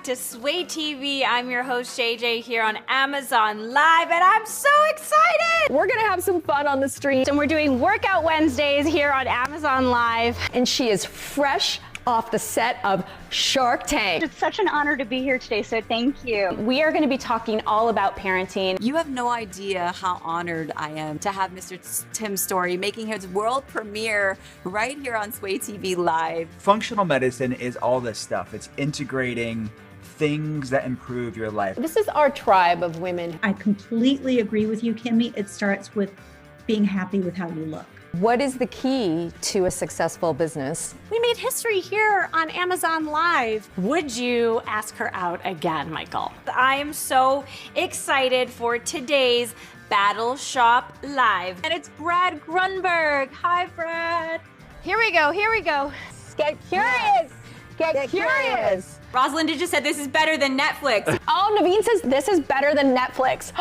back to Sway TV. I'm your host JJ here on Amazon Live, and I'm so excited! We're gonna have some fun on the street. And we're doing Workout Wednesdays here on Amazon Live. And she is fresh off the set of Shark Tank. It's such an honor to be here today, so thank you. We are gonna be talking all about parenting. You have no idea how honored I am to have Mr. Tim Story making his world premiere right here on Sway TV Live. Functional medicine is all this stuff. It's integrating things that improve your life. This is our tribe of women. I completely agree with you, Kimmy. It starts with being happy with how you look. What is the key to a successful business? We made history here on Amazon Live. Would you ask her out again, Michael? I am so excited for today's Battle Shop Live. And it's Brad Grunberg. Hi, Brad. Here we go, here we go. Get curious. Get curious. Rosalind just said this is better than Netflix. Oh, Naveen says this is better than Netflix.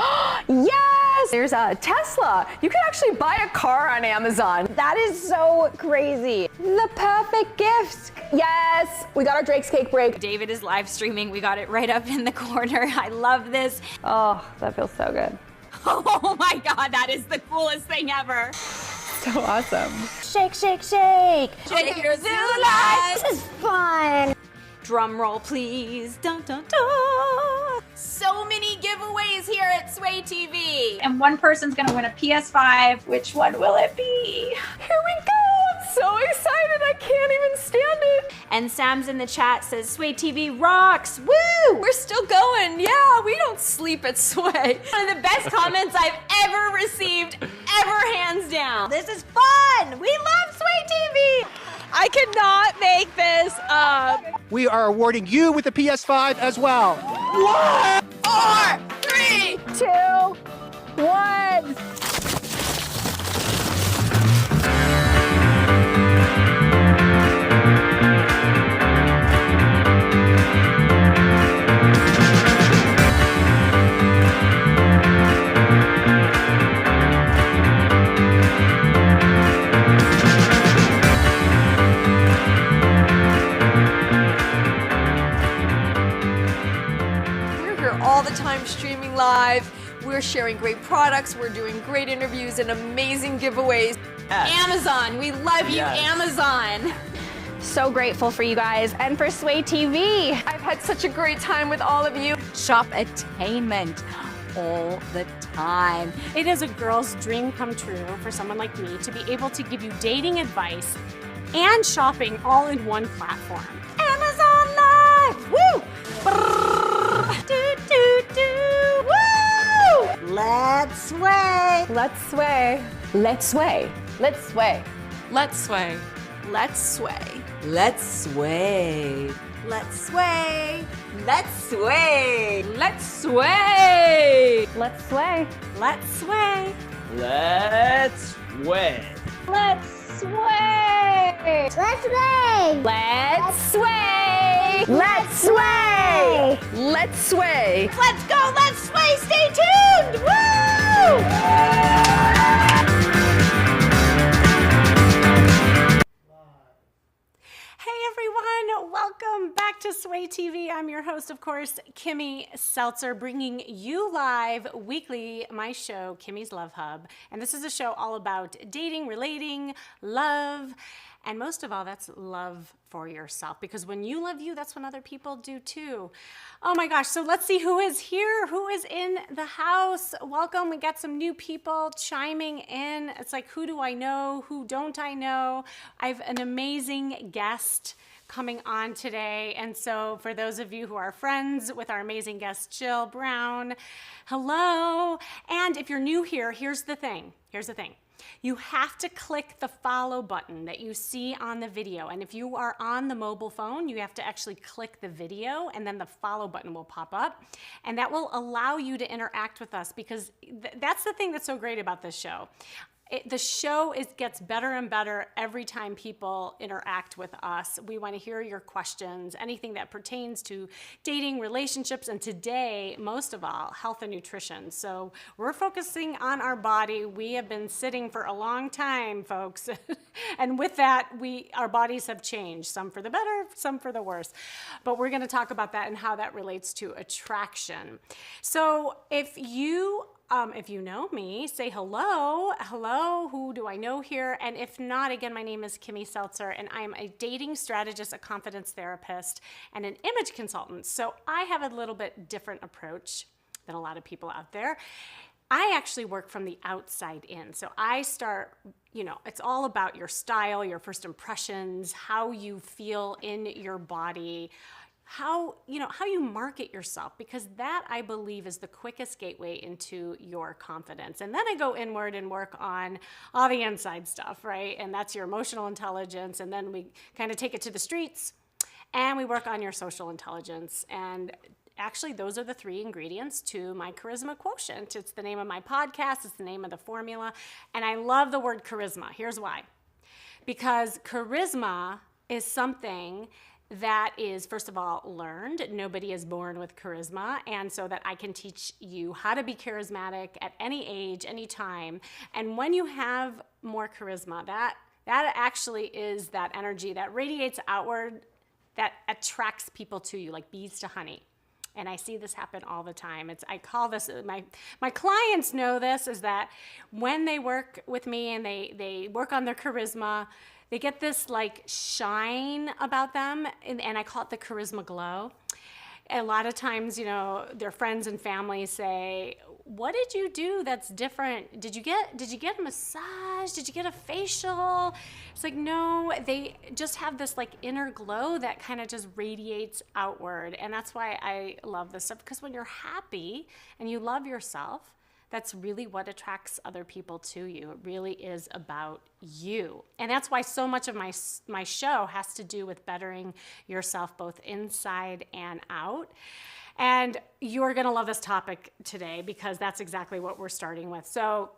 Yes! There's a Tesla. You can actually buy a car on Amazon. That is so crazy. The perfect gift. Yes, we got our Drake's Cake break. David is live streaming. We got it right up in the corner. I love this. Oh, that feels so good. Oh my God, that is the coolest thing ever. So awesome. Shake, shake, shake. Shake your zoo life. This is fun. Drum roll, please. Dun, dun, dun. So many giveaways here at Sway TV. And one person's gonna win a PS5. Which one will it be? Here we go. I'm so excited. I can't even stand it. And Sam's in the chat says Sway TV rocks. Woo! We're still going. Yeah, we don't sleep at Sway. One of the best comments I've ever received, ever, hands down. This is fun. We love Sway TV. I cannot make this up. We are awarding you with the PS5 as well. 4, 3, 2, 1. All the time streaming live. We're sharing great products. We're doing great interviews and amazing giveaways. Amazon, we love you, Amazon. So grateful for you guys and for Sway TV. I've had such a great time with all of you. Shop attainment all the time. It is a girl's dream come true for someone like me to be able to give you dating advice and shopping all in one platform. Amazon Live, woo! Do, do, do, woo! Let's sway. Let's sway. Let's sway. Let's sway. Let's sway. Let's sway. Let's sway. Let's sway. Let's sway. Let's sway. Let's sway. Let's sway. Let's sway. Let's sway! Let's sway. Let's sway. Let's sway. Let's sway. Let's go, let's sway, stay tuned! Woo! Hey everyone, welcome back to Sway TV. I'm your host, of course, Kimmy Seltzer, bringing you live weekly my show, Kimmy's Love Hub. And this is a show all about dating, relating, love, and most of all, that's love for yourself. Because when you love you, that's when other people do too. Oh my gosh, so let's see who is here, who is in the house. Welcome, we got some new people chiming in. It's like, who do I know? Who don't I know? I have an amazing guest coming on today. And so for those of you who are friends with our amazing guest, Jill Brown, hello. And if you're new here, here's the thing. You have to click the follow button that you see on the video. And if you are on the mobile phone, you have to actually click the video and then the follow button will pop up. And that will allow you to interact with us because that's the thing that's so great about this show. The show gets better and better every time people interact with us. We want to hear your questions, anything that pertains to dating, relationships, and today, most of all, health and nutrition. So we're focusing on our body. We have been sitting for a long time, folks. And with that, our bodies have changed, some for the better, some for the worse. But we're going to talk about that and how that relates to attraction. So if you know me, say hello. Hello, who do I know here? And if not, again, my name is Kimmy Seltzer, and I'm a dating strategist, a confidence therapist, and an image consultant. So I have a little bit different approach than a lot of people out there. I actually work from the outside in. So I start, it's all about your style, your first impressions, how you feel in your body, how you market yourself, because that, I believe, is the quickest gateway into your confidence. And then I go inward and work on all the inside stuff, right? And that's your emotional intelligence. And then we kind of take it to the streets and we work on your social intelligence. And actually, those are the 3 ingredients to my charisma quotient. It's the name of my podcast. It's the name of the formula. And I love the word charisma. Here's why. Because charisma is something that is, first of all, learned. Nobody is born with charisma. And so that I can teach you how to be charismatic at any age, any time. And when you have more charisma, that actually is that energy that radiates outward, that attracts people to you, like bees to honey. And I see this happen all the time. I call this, my clients know this, is that when they work with me and they work on their charisma, they get this like shine about them, and I call it the charisma glow. A lot of times, their friends and family say, "What did you do that's different? Did you get a massage? Did you get a facial?" It's like, no, they just have this like inner glow that kind of just radiates outward. And that's why I love this stuff, because when you're happy and you love yourself, that's really what attracts other people to you. It really is about you. And that's why so much of my show has to do with bettering yourself both inside and out. And you're gonna love this topic today, because that's exactly what we're starting with. So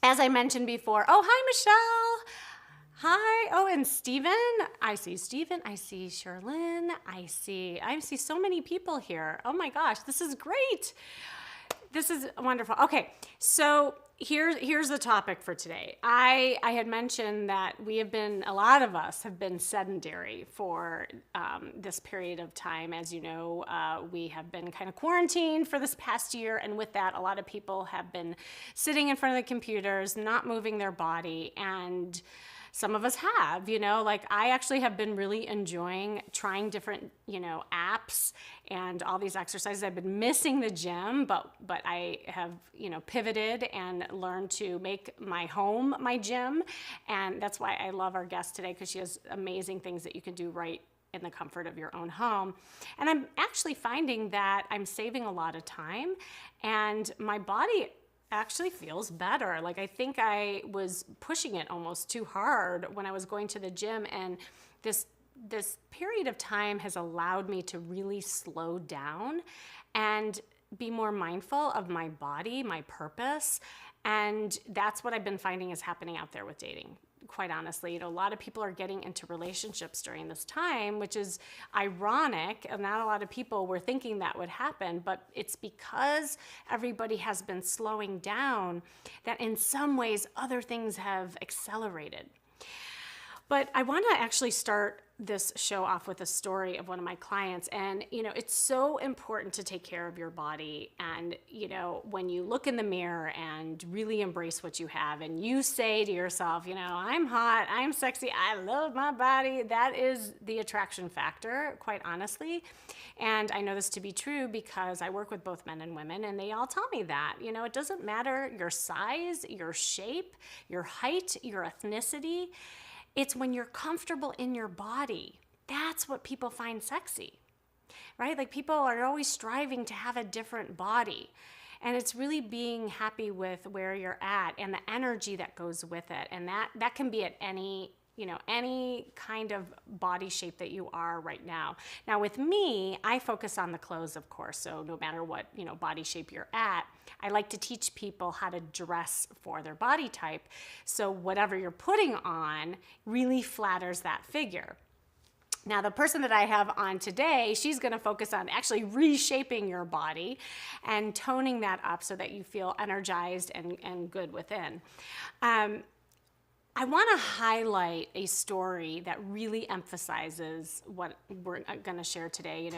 as I mentioned before, oh, hi, Michelle. Hi. Oh, and Steven. I see Steven. I see Sherlyn. I see so many people here. Oh my gosh, this is great. This is wonderful. Okay, so here's the topic for today. I had mentioned that a lot of us have been sedentary for this period of time. As you know, we have been kind of quarantined for this past year, and with that, a lot of people have been sitting in front of the computers, not moving their body, and some of us have, like I actually have been really enjoying trying different, apps and all these exercises. I've been missing the gym, but I have, pivoted and learned to make my home my gym. And that's why I love our guest today, because she has amazing things that you can do right in the comfort of your own home. And I'm actually finding that I'm saving a lot of time, and my body actually feels better. Like I think I was pushing it almost too hard when I was going to the gym, and this period of time has allowed me to really slow down and be more mindful of my body, my purpose. And that's what I've been finding is happening out there with dating. Quite honestly, a lot of people are getting into relationships during this time, which is ironic, and not a lot of people were thinking that would happen, but it's because everybody has been slowing down that in some ways other things have accelerated. But I want to actually start this show off with a story of one of my clients. And, it's so important to take care of your body. And, when you look in the mirror and really embrace what you have, and you say to yourself, I'm hot, I'm sexy, I love my body, that is the attraction factor, quite honestly. And I know this to be true because I work with both men and women, and they all tell me that. It doesn't matter your size, your shape, your height, your ethnicity. It's when you're comfortable in your body. That's what people find sexy, right? Like people are always striving to have a different body. And it's really being happy with where you're at and the energy that goes with it. And that can be at any any kind of body shape that you are right now. Now with me, I focus on the clothes, of course. So no matter what, body shape you're at, I like to teach people how to dress for their body type. So whatever you're putting on really flatters that figure. Now, the person that I have on today, she's going to focus on actually reshaping your body and toning that up so that you feel energized and good within. I want to highlight a story that really emphasizes what we're going to share today.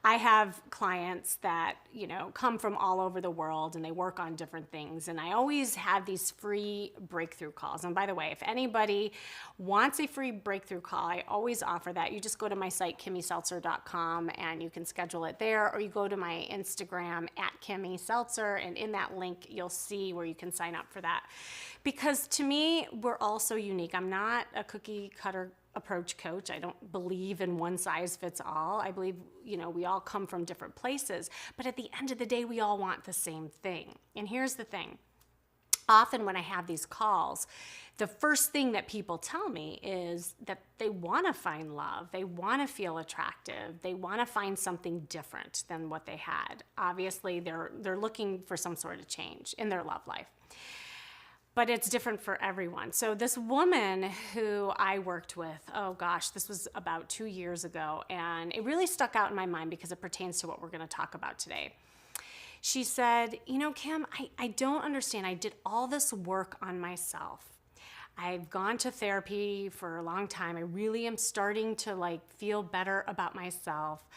I have clients that, come from all over the world and they work on different things. And I always have these free breakthrough calls. And by the way, if anybody wants a free breakthrough call, I always offer that. You just go to my site, kimmyseltzer.com, and you can schedule it there, or you go to my Instagram at Kimmy Seltzer, and in that link, you'll see where you can sign up for that. Because to me, we're all so unique. I'm not a cookie cutter approach coach. I don't believe in one size fits all. I believe, we all come from different places, but at the end of the day, we all want the same thing. And here's the thing. Often when I have these calls, the first thing that people tell me is that they want to find love. They want to feel attractive. They want to find something different than what they had. Obviously, they're looking for some sort of change in their love life. But it's different for everyone. So this woman who I worked with, oh gosh, this was about 2 years ago, and it really stuck out in my mind because it pertains to what we're going to talk about today. She said, Kim, I don't understand. I did all this work on myself. I've gone to therapy for a long time. I really am starting to feel better about myself.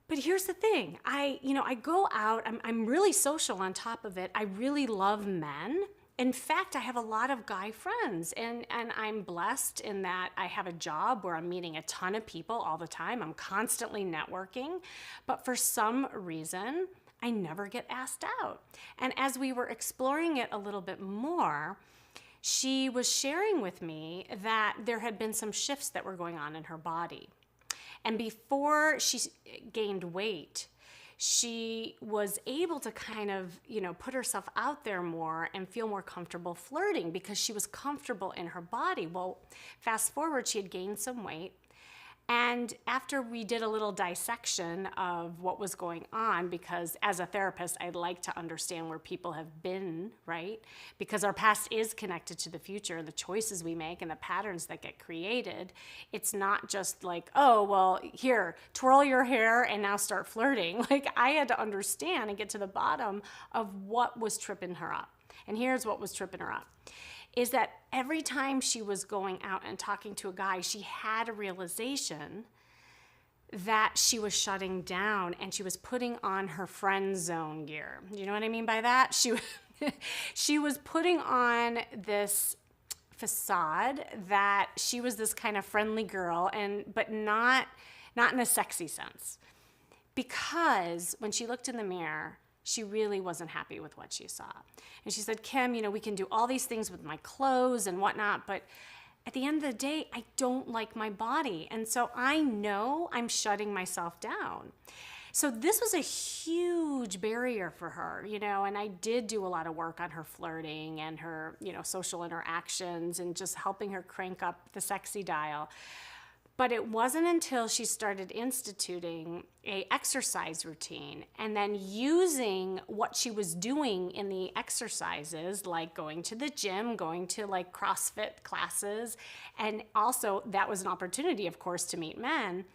But here's the thing, I go out, I'm really social on top of it. I really love men. In fact, I have a lot of guy friends, and I'm blessed in that I have a job where I'm meeting a ton of people all the time. I'm constantly networking, but for some reason, I never get asked out. And as we were exploring it a little bit more, she was sharing with me that there had been some shifts that were going on in her body. And before she gained weight, she was able to kind of, put herself out there more and feel more comfortable flirting because she was comfortable in her body. Well, fast forward, she had gained some weight. And after we did a little dissection of what was going on, because as a therapist, I'd like to understand where people have been, right? Because our past is connected to the future and the choices we make and the patterns that get created. It's not just oh, well, here, twirl your hair and now start flirting. I had to understand and get to the bottom of what was tripping her up. And here's what was tripping her up. Is that every time she was going out and talking to a guy, she had a realization that she was shutting down and she was putting on her friend zone gear. You know what I mean by that? She was putting on this facade that she was this kind of friendly girl, but not in a sexy sense. Because when she looked in the mirror, she really wasn't happy with what she saw. And she said, Kim, we can do all these things with my clothes and whatnot, but at the end of the day, I don't like my body. And so I know I'm shutting myself down. So this was a huge barrier for her, and I did do a lot of work on her flirting and her, social interactions and just helping her crank up the sexy dial. But it wasn't until she started instituting an exercise routine and then using what she was doing in the exercises, like going to the gym, going to CrossFit classes, and also that was an opportunity, of course, to meet men.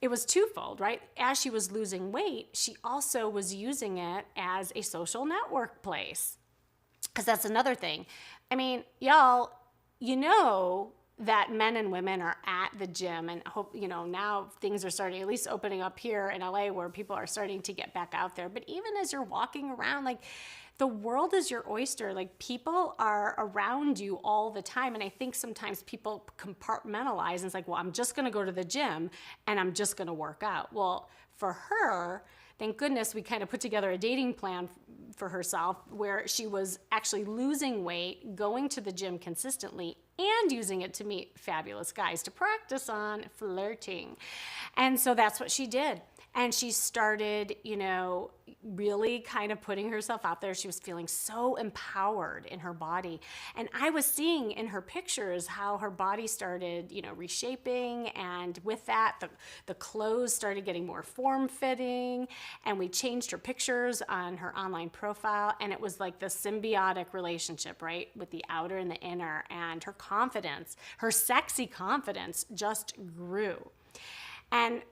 It was twofold, right? As she was losing weight, she also was using it as a social network place. Because that's another thing. I mean, y'all, that men and women are at the gym, and hope, now things are starting, at least opening up here in LA, where people are starting to get back out there. But even as you're walking around, the world is your oyster. People are around you all the time. And I think sometimes people compartmentalize and it's well, I'm just going to go to the gym and I'm just going to work out. Well, for her, thank goodness we kind of put together a dating plan for herself where she was actually losing weight, going to the gym consistently, and using it to meet fabulous guys to practice on flirting. And so that's what she did. And she started, really kind of putting herself out there. She was feeling so empowered in her body. And I was seeing in her pictures how her body started, reshaping. And with that, the clothes started getting more form-fitting. And we changed her pictures on her online profile. And it was like the symbiotic relationship, right? With the outer and the inner. And her confidence, her sexy confidence just grew. And,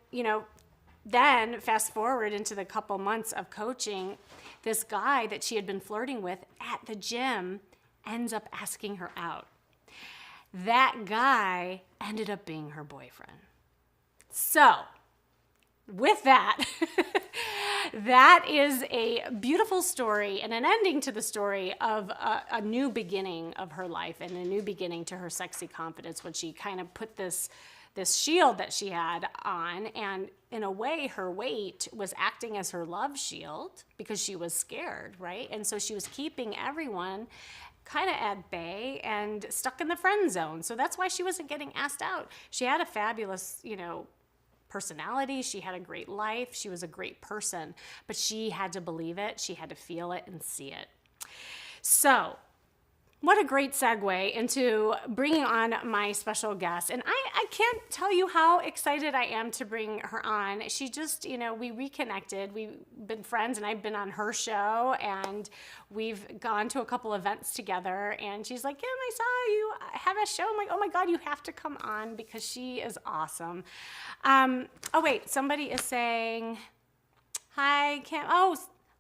then fast forward into the couple months of coaching, this guy that she had been flirting with at the gym ends up asking her out. That guy ended up being her boyfriend. So, with that, that is a beautiful story and an ending to the story of a new beginning of her life and a new beginning to her sexy confidence when she kind of put this shield that she had on, and in a way her weight was acting as her love shield because she was scared, right? And so she was keeping everyone kind of at bay and stuck in the friend zone. So that's why she wasn't getting asked out. She had a fabulous, personality. She had a great life. She was a great person, but she had to believe it. She had to feel it and see it. So what a great segue into bringing on my special guest. And I can't tell you how excited I am to bring her on. She just, we reconnected. We've been friends, and I've been on her show, and we've gone to a couple events together. And she's like, Kim, I saw you have a show. I'm like, oh my God, you have to come on because she is awesome. Oh, wait, somebody is saying, hi, Kim. Oh,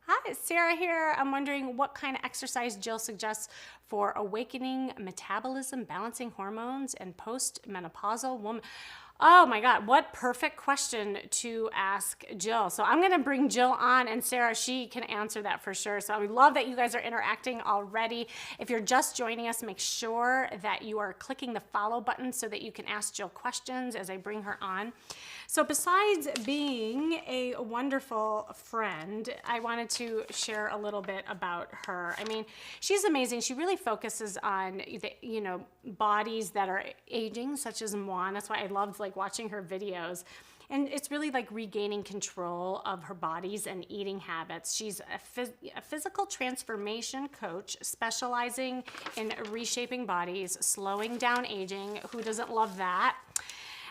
hi, Sarah here. I'm wondering what kind of exercise Jill suggests for awakening metabolism, balancing hormones, and post-menopausal woman. Oh my God, what perfect question to ask Jill. So I'm gonna bring Jill on, and Sarah, she can answer that for sure. So I love that you guys are interacting already. If you're just joining us, make sure that you are clicking the follow button so that you can ask Jill questions as I bring her on. So besides being a wonderful friend, I wanted to share a little bit about her. I mean, she's amazing. She really focuses on the, bodies that are aging, such as moi. That's why I loved watching her videos. And it's really like regaining control of her bodies and eating habits. She's a physical transformation coach specializing in reshaping bodies, slowing down aging. Who doesn't love that?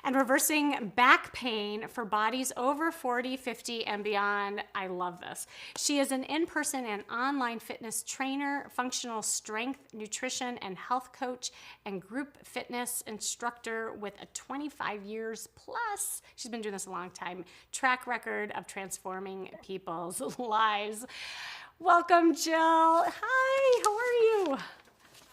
And reversing back pain for bodies over 40, 50, and beyond. I love this. She is an in-person and online fitness trainer, functional strength, nutrition, and health coach, and group fitness instructor with a 25 years plus, she's been doing this a long time, track record of transforming people's lives. Welcome, Jill. Hi, how are you?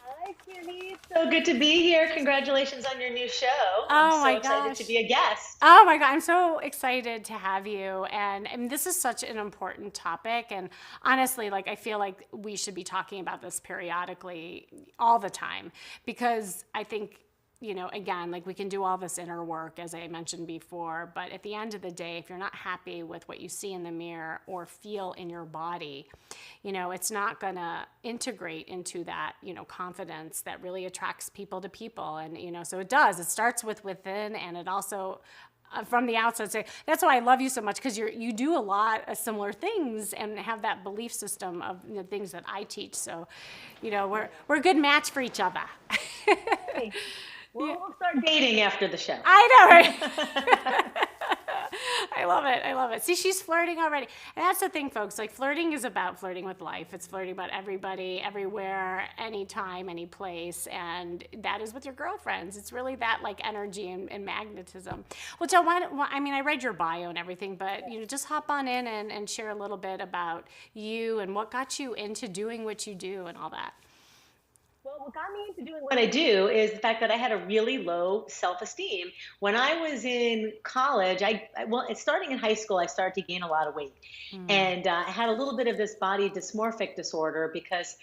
Hi, Kimmy. So good to be here. Congratulations on your new show. I'm so excited to be a guest. Oh my God, I'm so excited to have you. And this is such an important topic. And honestly, I feel like we should be talking about this periodically all the time, because I think, again, we can do all this inner work, as I mentioned before, but at the end of the day, if you're not happy with what you see in the mirror or feel in your body, it's not gonna integrate into that, confidence that really attracts people to people. And, so it does, it starts with within, and it also, from the outside, say, that's why I love you so much, because you do a lot of similar things and have that belief system of the things that I teach. So, we're a good match for each other. Hey. We'll start dating after the show. I know, right? I love it. I love it. See, she's flirting already. And that's the thing, folks. Flirting is about flirting with life. It's flirting about everybody, everywhere, anytime, any place. And that is with your girlfriends. It's really that energy and magnetism. Well, Jill, I read your bio and everything, but just hop on in and share a little bit about you and what got you into doing what you do and all that. Well, what got me into doing what I do is the fact that I had a really low self-esteem. When I was in college, starting in high school, I started to gain a lot of weight. And I had a little bit of this body dysmorphic disorder because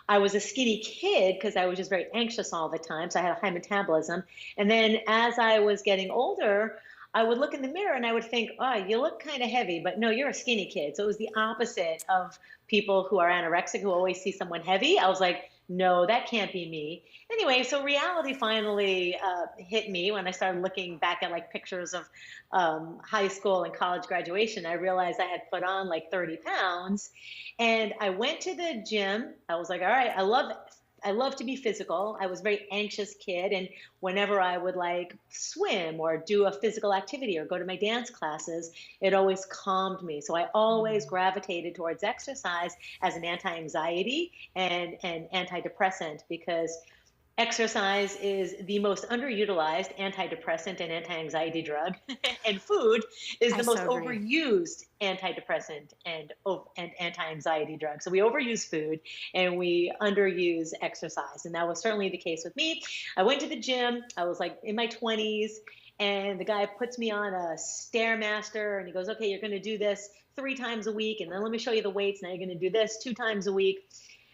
I was a skinny kid because I was just very anxious all the time. So I had a high metabolism. And then as I was getting older, I would look in the mirror and I would think, oh, you look kind of heavy, but no, you're a skinny kid. So it was the opposite of people who are anorexic who always see someone heavy. I was like, no, that can't be me. Anyway, so reality finally hit me when I started looking back at like pictures of high school and college graduation. I realized I had put on like 30 pounds, and I went to the gym. I was like, all right, I love to be physical. I was a very anxious kid, and whenever I would like swim or do a physical activity or go to my dance classes, it always calmed me. So I always gravitated towards exercise as an anti-anxiety and an antidepressant, because exercise is the most underutilized antidepressant and anti-anxiety drug, and food is the most overused antidepressant and anti-anxiety drug. So we overuse food and we underuse exercise, and that was certainly the case with me. I went to the gym. I was like in my 20s, and the guy puts me on a Stairmaster, and he goes, "Okay, you're going to do this 3 times a week, and then let me show you the weights. Now you're going to do this 2 times a week."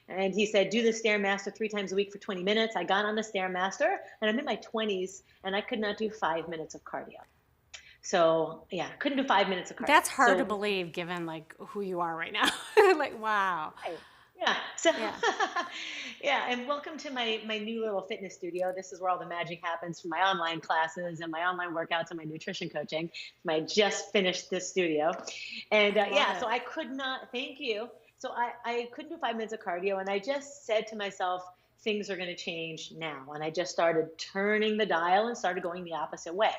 And he said, do the Stairmaster 3 times a week for 20 minutes. I got on the Stairmaster, and I'm in my 20s, and I could not do 5 minutes of cardio. So yeah, couldn't do 5 minutes of cardio. That's hard to believe given like who you are right now. Like, wow. Yeah. So yeah, and welcome to my new little fitness studio. This is where all the magic happens for my online classes and my online workouts and my nutrition coaching. I just finished this studio. And so I could not, thank you. So I couldn't do 5 minutes of cardio, and I just said to myself, things are going to change now. And I just started turning the dial and started going the opposite way.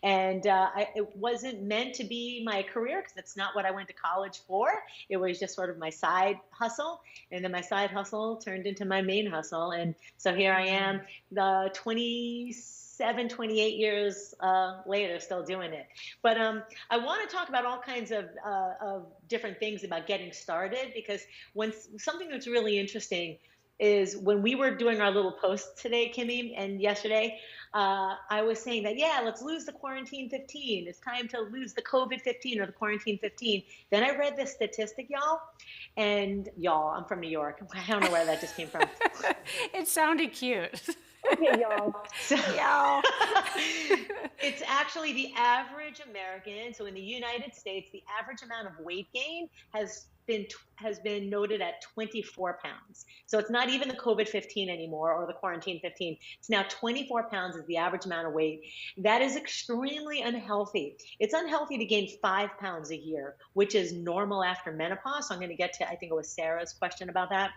And it wasn't meant to be my career, because that's not what I went to college for. It was just sort of my side hustle. And then my side hustle turned into my main hustle. And so here I am, 28 years later, still doing it. But I want to talk about all kinds of different things about getting started, because something that's really interesting is when we were doing our little post today, Kimmy, and yesterday, I was saying that, yeah, let's lose the quarantine 15. It's time to lose the COVID 15 or the quarantine 15. Then I read this statistic, y'all, I'm from New York. I don't know where that just came from. It sounded cute. Okay, y'all. So, it's actually the average American. So in the United States, the average amount of weight gain has been noted at 24 pounds. So it's not even the COVID 15 anymore or the quarantine 15. It's now 24 pounds is the average amount of weight. That is extremely unhealthy. It's unhealthy to gain 5 pounds a year, which is normal after menopause. So I'm going to get to, I think it was Sarah's question about that.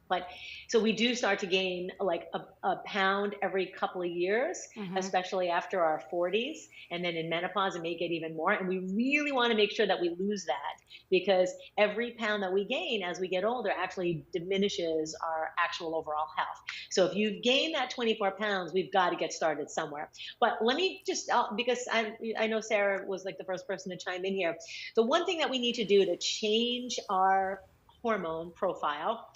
But so we do start to gain like a pound every couple of years, especially after our 40s. And then in menopause, it may get even more. And we really want to make sure that we lose that, because every pound that we gain as we get older actually diminishes our actual overall health. So if you've gained that 24 pounds, we've got to get started somewhere. But let me just, because I know Sarah was like the first person to chime in here. The one thing that we need to do to change our hormone profile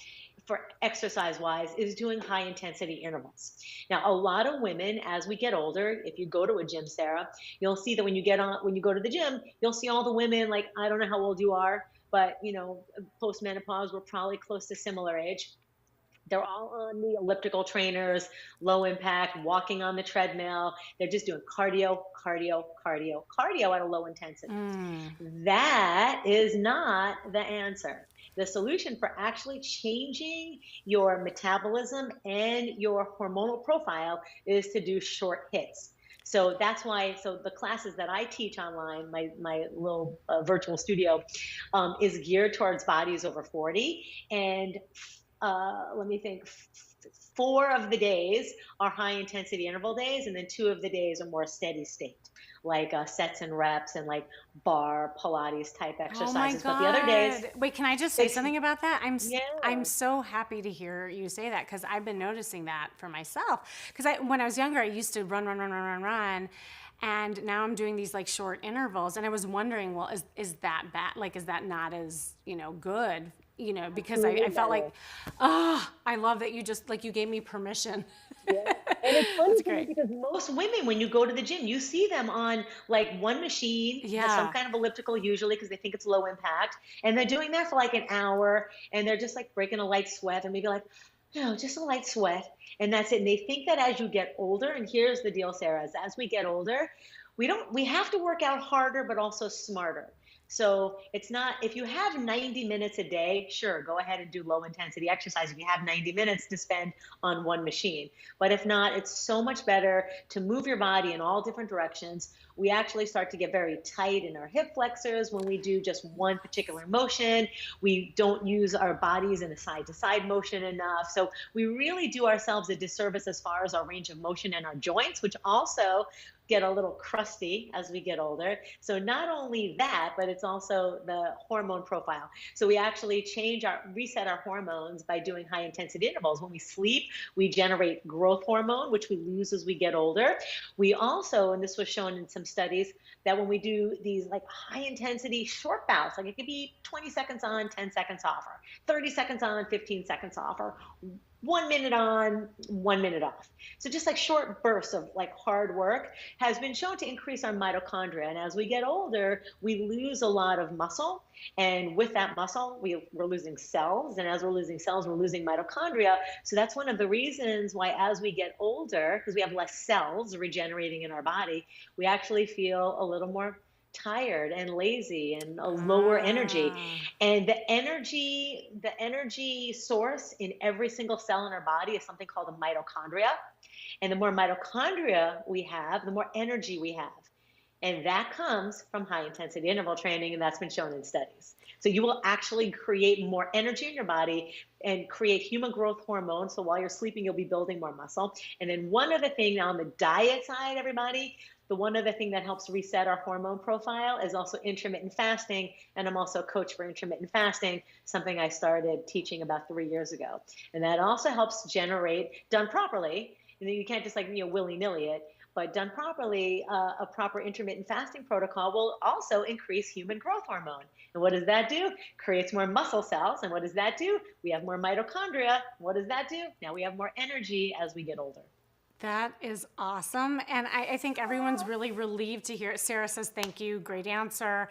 for exercise-wise is doing high-intensity intervals. Now, a lot of women, as we get older, if you go to a gym, Sarah, you'll see that when you go to the gym, you'll see all the women, like, I don't know how old you are, but, post-menopause, we're probably close to similar age. They're all on the elliptical trainers, low impact, walking on the treadmill. They're just doing cardio at a low intensity. That is not the answer. The solution for actually changing your metabolism and your hormonal profile is to do short hits. So that's why, the classes that I teach online, my little virtual studio, is geared towards bodies over 40. And let me think, 4 of the days are high intensity interval days, and then 2 of the days are more steady state, like sets and reps and like bar Pilates type exercises. Oh my God. But the other days, wait, can I just say something about that? I'm so happy to hear you say that, because I've been noticing that for myself. Because when I was younger, I used to run. And now I'm doing these like short intervals, and I was wondering, well, is that bad? Like, is that not as, good? Because I felt like, I love that you just, like, you gave me permission. Yeah. And it's funny because most women, when you go to the gym, you see them on like one machine, some kind of elliptical usually, because they think it's low impact. And they're doing that for like an hour, and they're just like breaking a light sweat, and maybe like, just a light sweat. And that's it. And they think that as you get older, and here's the deal, Sarah, is as we get older, we have to work out harder, but also smarter. So it's not, if you have 90 minutes a day, sure, go ahead and do low intensity exercise if you have 90 minutes to spend on one machine. But if not, it's so much better to move your body in all different directions. We actually start to get very tight in our hip flexors when we do just one particular motion. We don't use our bodies in a side to side motion enough. So we really do ourselves a disservice as far as our range of motion and our joints, which also get a little crusty as we get older. So not only that, but it's also the hormone profile. So we actually reset our hormones by doing high intensity intervals. When we sleep, we generate growth hormone, which we lose as we get older. We also, and this was shown in some studies, that when we do these like high intensity short bouts, like it could be 20 seconds on, 10 seconds off, or 30 seconds on, 15 seconds off, or 1 minute on, 1 minute off. So just like short bursts of like hard work has been shown to increase our mitochondria. And as we get older, we lose a lot of muscle. And with that muscle, we're losing cells. And as we're losing cells, we're losing mitochondria. So that's one of the reasons why as we get older, because we have less cells regenerating in our body, we actually feel a little more tired and lazy and a lower energy. And the energy source in every single cell in our body is something called a mitochondria. And the more mitochondria we have, the more energy we have. And that comes from high intensity interval training, and that's been shown in studies. So you will actually create more energy in your body and create human growth hormone. So while you're sleeping, you'll be building more muscle. And then one other thing now on the diet side, everybody, the one other thing that helps reset our hormone profile is also intermittent fasting. And I'm also a coach for intermittent fasting, something I started teaching about 3 years ago. And that also helps generate, done properly, you can't just like, willy-nilly it, but done properly, a proper intermittent fasting protocol will also increase human growth hormone. And what does that do? Creates more muscle cells. And what does that do? We have more mitochondria. What does that do? Now we have more energy as we get older. That is awesome. And I think everyone's really relieved to hear it. Sarah says, thank you. Great answer.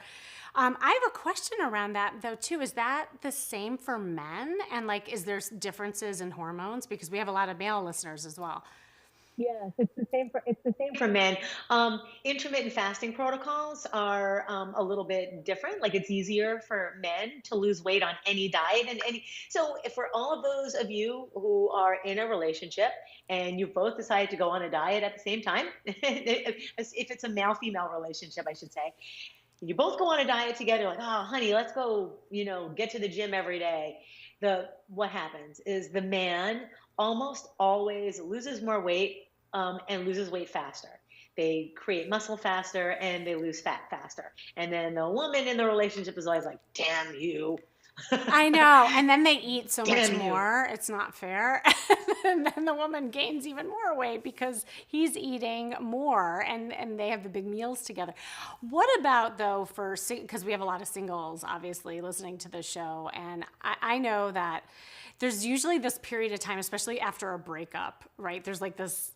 I have a question around that though, too. Is that the same for men? And like, is there differences in hormones? Because we have a lot of male listeners as well. Yes, it's the same for men. Intermittent fasting protocols are a little bit different. Like it's easier for men to lose weight on any diet so for all of those of you who are in a relationship and you both decide to go on a diet at the same time, if it's a male-female relationship, I should say, you both go on a diet together, like, oh, honey, let's go, get to the gym every day. What happens is the man almost always loses more weight and loses weight faster. They create muscle faster and they lose fat faster. And then the woman in the relationship is always like, damn you. I know. And then they eat so much Damn more. It's not fair. And then the woman gains even more weight because he's eating more and they have the big meals together. What about though because we have a lot of singles obviously listening to the show, and I know that there's usually this period of time, especially after a breakup, right? There's like this,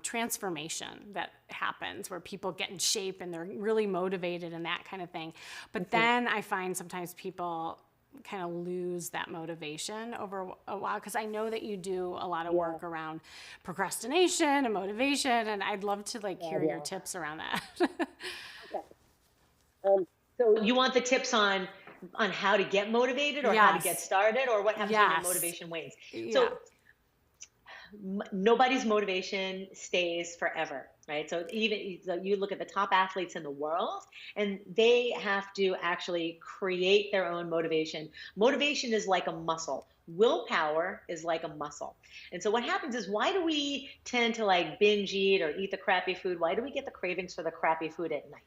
transformation that happens where people get in shape and they're really motivated and that kind of thing. But then I find sometimes people kind of lose that motivation over a while, because I know that you do a lot of work around procrastination and motivation, and I'd love to hear your tips around that. So you want the tips on how to get motivated or how to get started, or what happens when your motivation wanes? So nobody's motivation stays forever, right? So even you look at the top athletes in the world and they have to actually create their own motivation. Motivation is like a muscle. Willpower is like a muscle. And so what happens is, why do we tend to binge eat or eat the crappy food? Why do we get the cravings for the crappy food at night?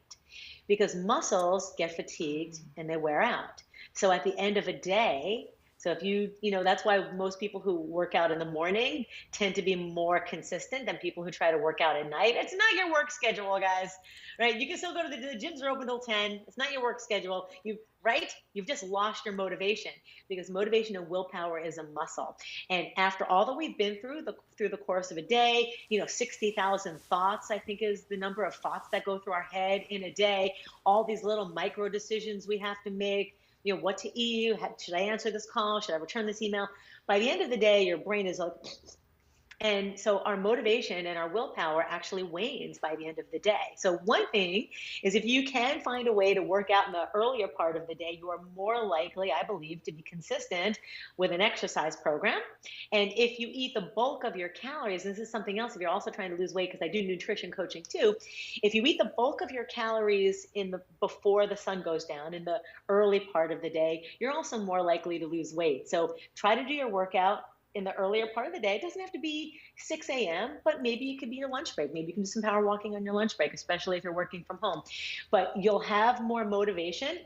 Because muscles get fatigued and they wear out. So at the end of a day, so if that's why most people who work out in the morning tend to be more consistent than people who try to work out at night. It's not your work schedule, guys, right? You can still go to the gyms are open till 10. It's not your work schedule. You've just lost your motivation, because motivation and willpower is a muscle. And after all that we've been through the course of a day, 60,000 thoughts, I think, is the number of thoughts that go through our head in a day. All these little micro decisions we have to make, what to eat, should I answer this call? Should I return this email? By the end of the day, your brain is like, And so our motivation and our willpower actually wanes by the end of the day. So one thing is, if you can find a way to work out in the earlier part of the day, you are more likely, I believe, to be consistent with an exercise program. And if you eat the bulk of your calories, and this is something else if you're also trying to lose weight, because I do nutrition coaching too, if you eat the bulk of your calories before the sun goes down, in the early part of the day, you're also more likely to lose weight. So try to do your workout in the earlier part of the day. It doesn't have to be 6 a.m., but maybe it could be your lunch break. Maybe you can do some power walking on your lunch break, especially if you're working from home. But you'll have more motivation,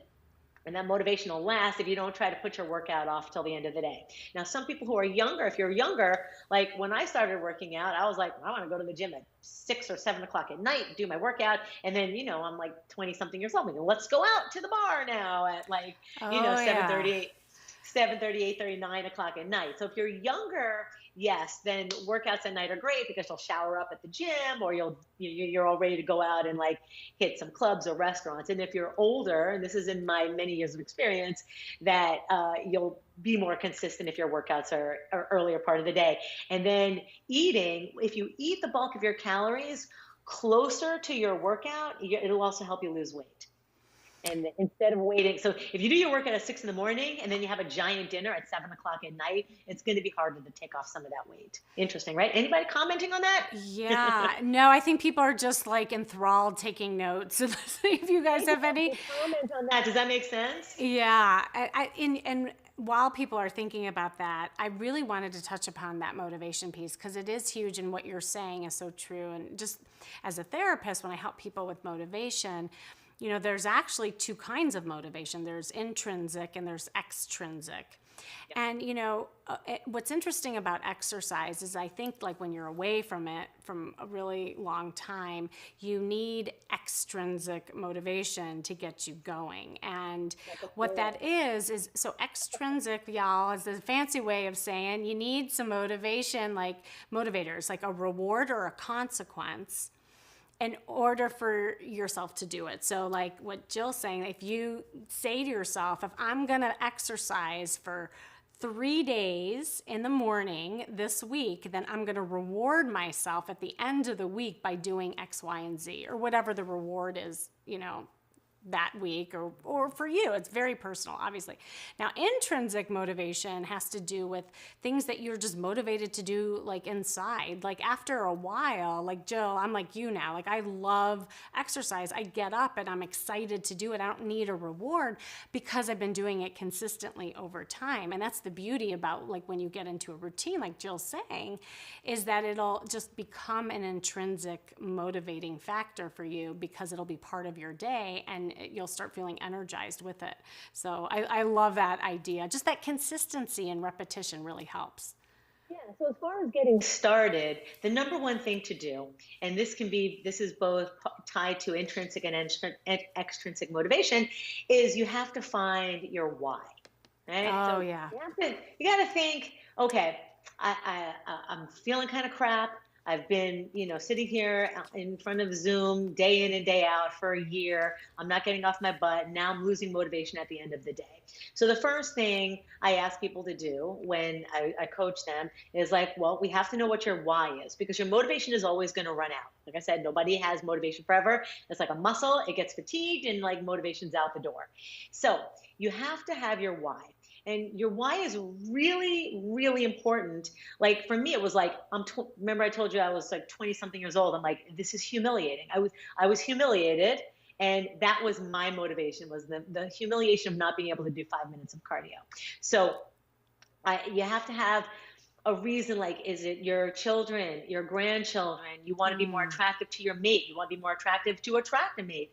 and that motivation will last if you don't try to put your workout off till the end of the day. Now, some people who are younger, if you're younger, like when I started working out, I was like, I want to go to the gym at 6 or 7 o'clock at night, do my workout. And then, I'm like 20 something years old. Let's go out to the bar now at 7:30, 8:30, 9 o'clock at night. So if you're younger, yes, then workouts at night are great because you'll shower up at the gym, or you're all ready to go out and hit some clubs or restaurants. And if you're older, and this is in my many years of experience, that you'll be more consistent if your workouts are earlier part of the day. And then eating, if you eat the bulk of your calories closer to your workout, it'll also help you lose weight. And instead of waiting, so if you do your workout at 6 in the morning and then you have a giant dinner at 7 o'clock at night, it's going to be harder to take off some of that weight. Interesting, right? Anybody commenting on that? Yeah, no, I think people are just enthralled taking notes. If you guys have any comment on that, does that make sense? Yeah, and while people are thinking about that, I really wanted to touch upon that motivation piece, because it is huge, and what you're saying is so true. And just as a therapist, when I help people with motivation, there's actually two kinds of motivation. There's intrinsic and there's extrinsic. Yeah. And, what's interesting about exercise is, I think, when you're away from it from a really long time, you need extrinsic motivation to get you going. And what that is so extrinsic, y'all, is the fancy way of saying you need some motivation, like motivators, like a reward or a consequence, in order for yourself to do it. So like what Jill's saying, if you say to yourself, if I'm gonna exercise for 3 days in the morning this week, then I'm gonna reward myself at the end of the week by doing X, Y, and Z, or whatever the reward is, that week, or for you. It's very personal, obviously. Now, intrinsic motivation has to do with things that you're just motivated to do inside. After a while, Jill, I'm like you now. I love exercise. I get up and I'm excited to do it. I don't need a reward because I've been doing it consistently over time. And that's the beauty about when you get into a routine, like Jill's saying, is that it'll just become an intrinsic motivating factor for you, because it'll be part of your day, and you'll start feeling energized with it. So I love that idea. Just that consistency and repetition really helps. Yeah, so as far as getting started, the number one thing to do, and this is both tied to intrinsic and extrinsic motivation, is you have to find your why. Right? Oh, so yeah. You got to think, okay, I'm feeling kind of crap. I've been, sitting here in front of Zoom day in and day out for a year. I'm not getting off my butt. Now I'm losing motivation at the end of the day. So the first thing I ask people to do when I coach them is we have to know what your why is, because your motivation is always going to run out. Like I said, nobody has motivation forever. It's like a muscle. It gets fatigued and motivation's out the door. So you have to have your why. And your why is really, really important. For me, it was remember I told you I was 20 something years old. I'm like, this is humiliating. I was humiliated. And that was my motivation, was the humiliation of not being able to do 5 minutes of cardio. So you have to have a reason, is it your children, your grandchildren? You want to be more attractive to your mate. You want to be more attractive to attract a mate.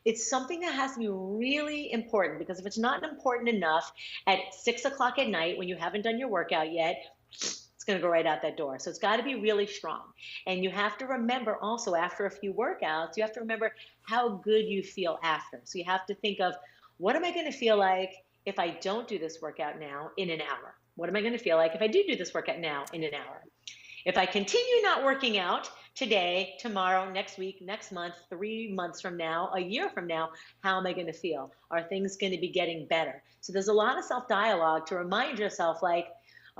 It's something that has to be really important, because if it's not important enough at 6 o'clock at night when you haven't done your workout yet, it's going to go right out that door. So it's got to be really strong. And you have to remember also, after a few workouts, you have to remember how good you feel after. So you have to think of, what am I going to feel like if I don't do this workout now in an hour? What am I going to feel like if I do this workout now in an hour? If I continue not working out today, tomorrow, next week, next month, 3 months from now, a year from now, how am I going to feel? Are things going to be getting better? So there's a lot of self-dialogue to remind yourself, all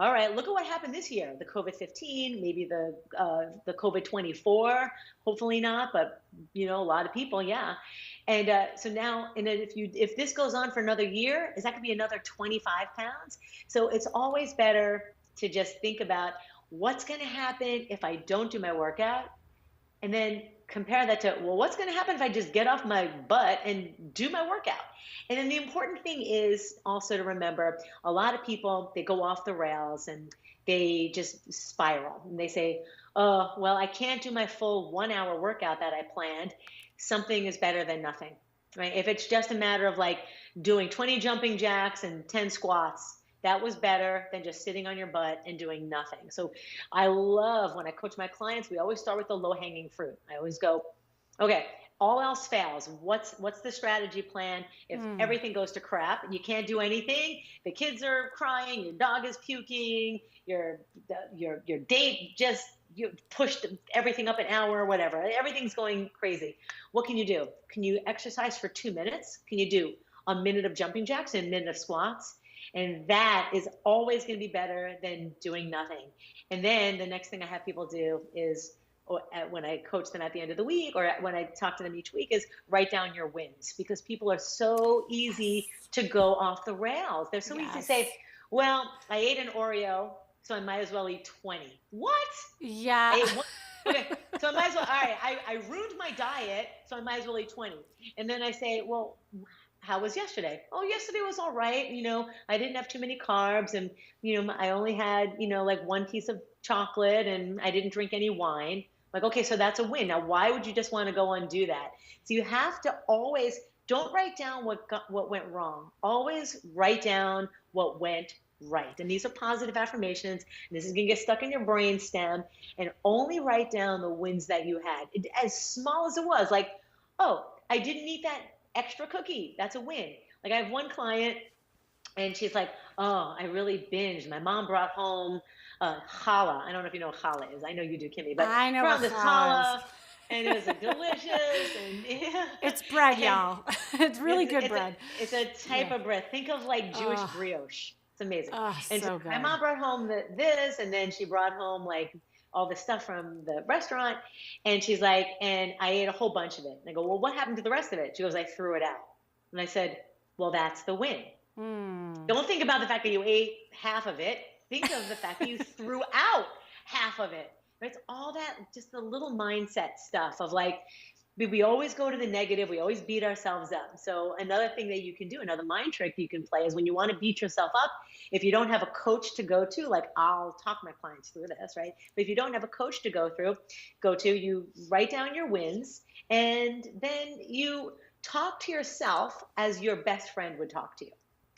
all right, look at what happened this year. The COVID-15, maybe the COVID-24, hopefully not, but a lot of people, yeah. And so now, and if this goes on for another year, is that going to be another 25 pounds? So it's always better to just think about what's going to happen if I don't do my workout, and then compare that to, well, what's going to happen if I just get off my butt and do my workout? And then the important thing is also to remember, a lot of people, they go off the rails and they just spiral. And they say, oh, well, I can't do my full 1 hour workout that I planned. Something is better than nothing, right? If it's just a matter of like doing 20 jumping jacks and 10 squats, that was better than just sitting on your butt and doing nothing. So I love when I coach my clients, we always start with the low-hanging fruit. I always go, okay, all else fails. What's the strategy plan if everything goes to crap and you can't do anything? The kids are crying, your dog is puking, your date just you pushed everything up an hour or whatever. Everything's going crazy. What can you do? Can you exercise for 2 minutes? Can you do a minute of jumping jacks and a minute of squats? And that is always going to be better than doing nothing. And then the next thing I have people do is, when I coach them at the end of the week or when I talk to them each week, is write down your wins, because people are so easy to go off the rails. They're so easy to say, well, I ate an Oreo, so I might as well eat 20. What? Yeah. Okay, so I might as well, all right, I ruined my diet, so I might as well eat 20. And then I say, well, how was yesterday? Oh, yesterday was all right. I didn't have too many carbs, and, I only had, like one piece of chocolate, and I didn't drink any wine. Like, okay, so that's a win. Now, why would you just want to go and do that? So you have to always, don't write down what went wrong. Always write down what went right. And these are positive affirmations. And this is going to get stuck in your brain stem. And only write down the wins that you had, as small as it was. Like, oh, I didn't eat that extra cookie. That's a win. Like, I have one client, and she's like, oh, I really binged. My mom brought home challah. I don't know if you know what challah is. I know you do, Kimmy. But I know brought what this challah is. and it was delicious. And it's bread, y'all. It's really good bread. It's a type of bread. Think of like Jewish brioche. It's amazing. Oh, and so good. My mom brought home this, and then she brought home like all the stuff from the restaurant. And she's like, and I ate a whole bunch of it. And I go, well, what happened to the rest of it? She goes, I threw it out. And I said, well, that's the win. Don't think about the fact that you ate half of it. Think of the fact that you threw out half of it. It's all that, just the little mindset stuff of like, we always go to the negative. We always beat ourselves up. So another thing that you can do, another mind trick you can play, is when you want to beat yourself up, if you don't have a coach to go to, like I'll talk my clients through this, right? But if you don't have a coach to go to, you write down your wins, and then you talk to yourself as your best friend would talk to you.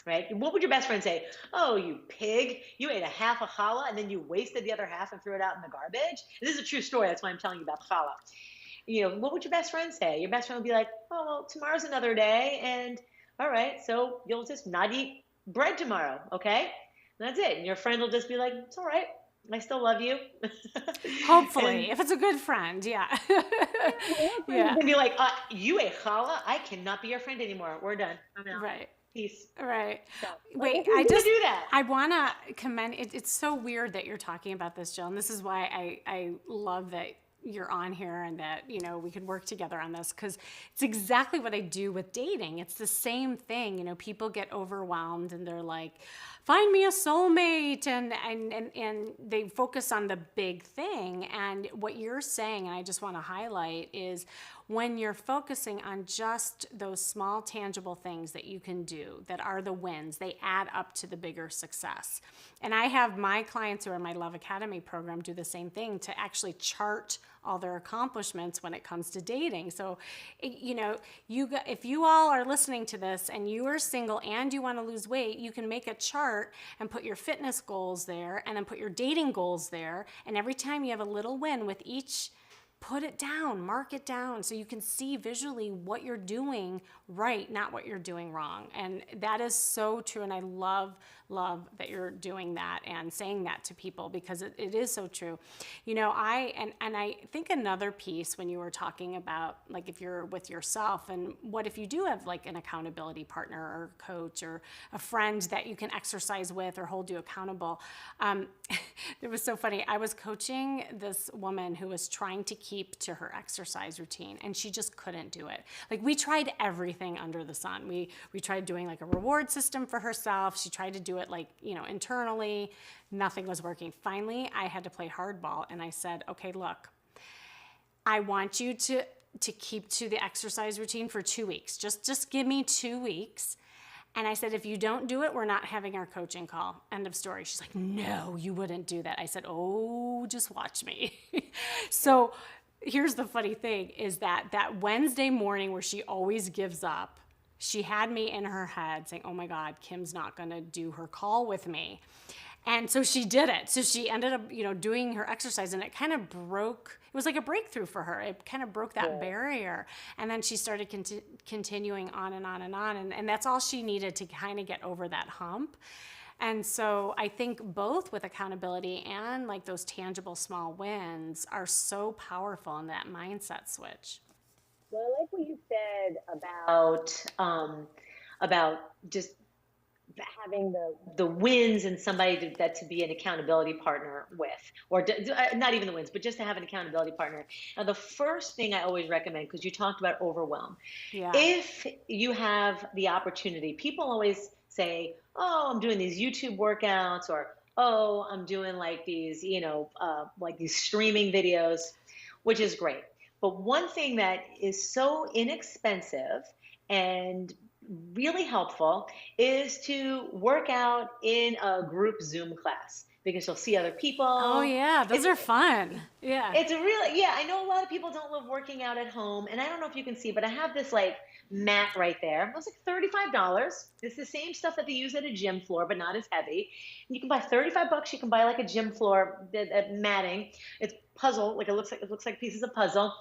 Right? What would your best friend say? Oh, you pig, you ate a half of challah and then you wasted the other half and threw it out in the garbage. And this is a true story. That's why I'm telling you about challah. What would your best friend say? Your best friend would be like, oh, well, tomorrow's another day. And all right, so you'll just not eat bread tomorrow. Okay. And that's it. And your friend will just be like, it's all right. I still love you. Hopefully, if it's a good friend. Yeah. Yeah. And be like, you ate challah. I cannot be your friend anymore. We're done. I'm out. Right. Peace. Right. So, wait, I just do that. I want to commend it. It's so weird that you're talking about this, Jill, and this is why I love that you're on here and that, we could work together on this, because it's exactly what I do with dating. It's the same thing. People get overwhelmed and they're like, find me a soulmate, and they focus on the big thing. And what you're saying, and I just want to highlight, is when you're focusing on just those small tangible things that you can do that are the wins, they add up to the bigger success. And I have my clients who are in my Love Academy program do the same thing, to actually chart all their accomplishments when it comes to dating. So, if you all are listening to this and you are single and you want to lose weight, you can make a chart and put your fitness goals there, and then put your dating goals there. And every time you have a little win with each put it down, mark it down so you can see visually what you're doing right, not what you're doing wrong. And that is so true. And I love that you're doing that and saying that to people, because it is so true. You know, I think another piece when you were talking about, like, if you're with yourself, and what if you do have like an accountability partner or coach or a friend that you can exercise with or hold you accountable. It was so funny. I was coaching this woman who was trying to keep to her exercise routine, and she just couldn't do it. Like, we tried everything under the sun. We tried doing like a reward system for herself. She tried to do it like, you know, internally. Nothing was working. Finally, I had to play hardball, and I said, okay, look, I want you to keep to the exercise routine for 2 weeks. Just give me 2 weeks. And I said, if you don't do it, we're not having our coaching call. End of story. She's like, no, you wouldn't do that. I said, oh, just watch me. So here's the funny thing is that Wednesday morning where she always gives up, she had me in her head saying, oh my God, Kim's not going to do her call with me. And so she did it. So she ended up, you know, doing her exercise, and it kind of broke. It was like a breakthrough for her. It kind of broke that barrier. And then she started continuing on and on and on. And that's all she needed to kind of get over that hump. And so I think both with accountability and like those tangible small wins are so powerful in that mindset switch. Well, I like what you said about just having the wins and somebody to be an accountability partner with, or not even the wins, but just to have an accountability partner. Now, the first thing I always recommend, because you talked about overwhelm, if you have the opportunity, people always say, oh, I'm doing these YouTube workouts, or, oh, I'm doing like these, you know, like these streaming videos, which is great. But one thing that is so inexpensive and really helpful is to work out in a group Zoom class, because you'll see other people. Oh yeah, those are fun. Yeah. It's really, I know a lot of people don't love working out at home, and I don't know if you can see, but I have this like mat right there. It was like $35. It's the same stuff that they use at a gym floor, but not as heavy. You can buy $35. You can buy like a gym floor matting. It's puzzle, like it looks like pieces of puzzle,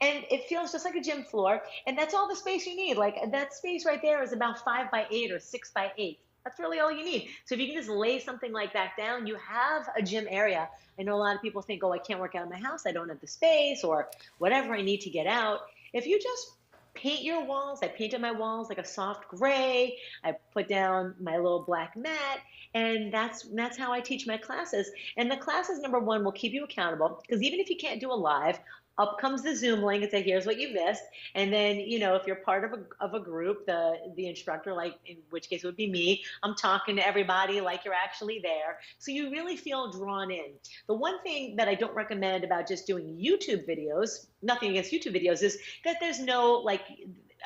and it feels just like a gym floor. And that's all the space you need. Like, that space right there is about 5 by 8 or 6 by 8. That's really all you need. So if you can just lay something like that down, you have a gym area. I know a lot of people think, oh, I can't work out in my house, I don't have the space, or whatever, I need to get out. If you just paint your walls, I painted my walls like a soft gray, I put down my little black mat, and that's how I teach my classes. And the classes, number one, will keep you accountable, because even if you can't do a live, up comes the Zoom link and say, here's what you missed. And then, you know, if you're part of a group, the instructor, like in which case it would be me, I'm talking to everybody like you're actually there. So you really feel drawn in. The one thing that I don't recommend about just doing YouTube videos, nothing against YouTube videos, is that there's no, like,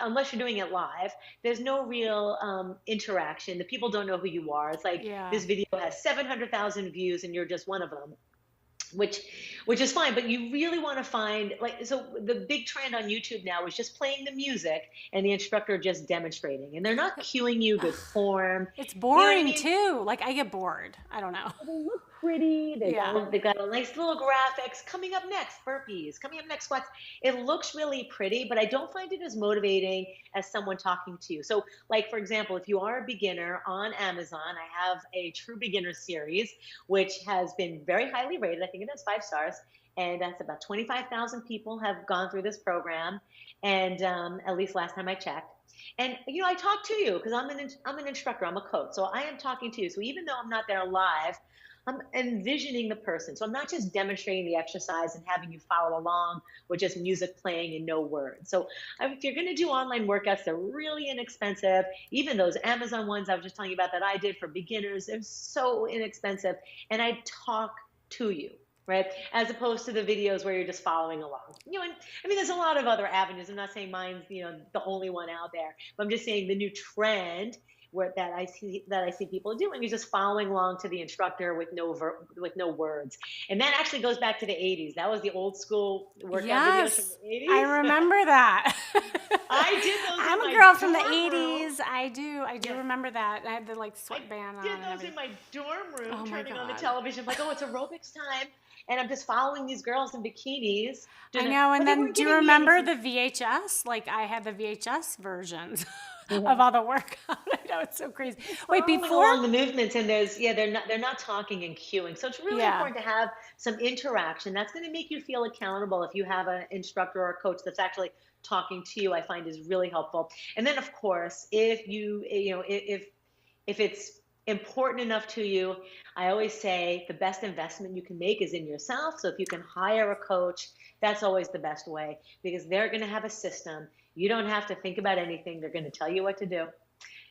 unless you're doing it live, there's no real interaction. The people don't know who you are. It's like, this video has 700,000 views and you're just one of them. Which is fine, but you really want to find, like, so the big trend on YouTube now is just playing the music and the instructor just demonstrating, and they're not cueing you good form. It's boring, you know what I mean? Too. Like, I get bored. I don't know. They look pretty. They got a nice little graphics. Coming up next, burpees. Coming up next, squats. It looks really pretty, but I don't find it as motivating as someone talking to you. So, like, for example, if you are a beginner, on Amazon, I have a True Beginner series, which has been very highly rated. I think it has 5 stars. And that's about 25,000 people have gone through this program. And at least last time I checked. And, you know, I talk to you because I'm an instructor. I'm a coach. So I am talking to you. So even though I'm not there live, I'm envisioning the person. So I'm not just demonstrating the exercise and having you follow along with just music playing and no words. So if you're going to do online workouts, they're really inexpensive. Even those Amazon ones I was just telling you about that I did for beginners, they're so inexpensive. And I talk to you, right? As opposed to the videos where you're just following along. You know, and I mean, there's a lot of other avenues. I'm not saying mine's, you know, the only one out there, but I'm just saying the new trend that I see people doing is just following along to the instructor with no words. And that actually goes back to the 80s. That was the old school workout videos from the 80s. I remember that. I did those. I'm a girl from the 80s. I do remember that. I had the like sweatband on. I did those in my dorm room, turning on the television, like, oh, it's aerobics time. and I'm just following these girls in bikinis. I know. And then do you remember the VHS? Like I had the VHS versions of all the workout. I know, it's so crazy. Wait, before along the movements, and they're not talking and cueing. So it's really important to have some interaction. That's going to make you feel accountable. If you have an instructor or a coach that's actually talking to you, I find is really helpful. And then of course, if it's important enough to you, I always say the best investment you can make is in yourself. So if you can hire a coach, that's always the best way, because they're going to have a system. You don't have to think about anything. They're going to tell you what to do.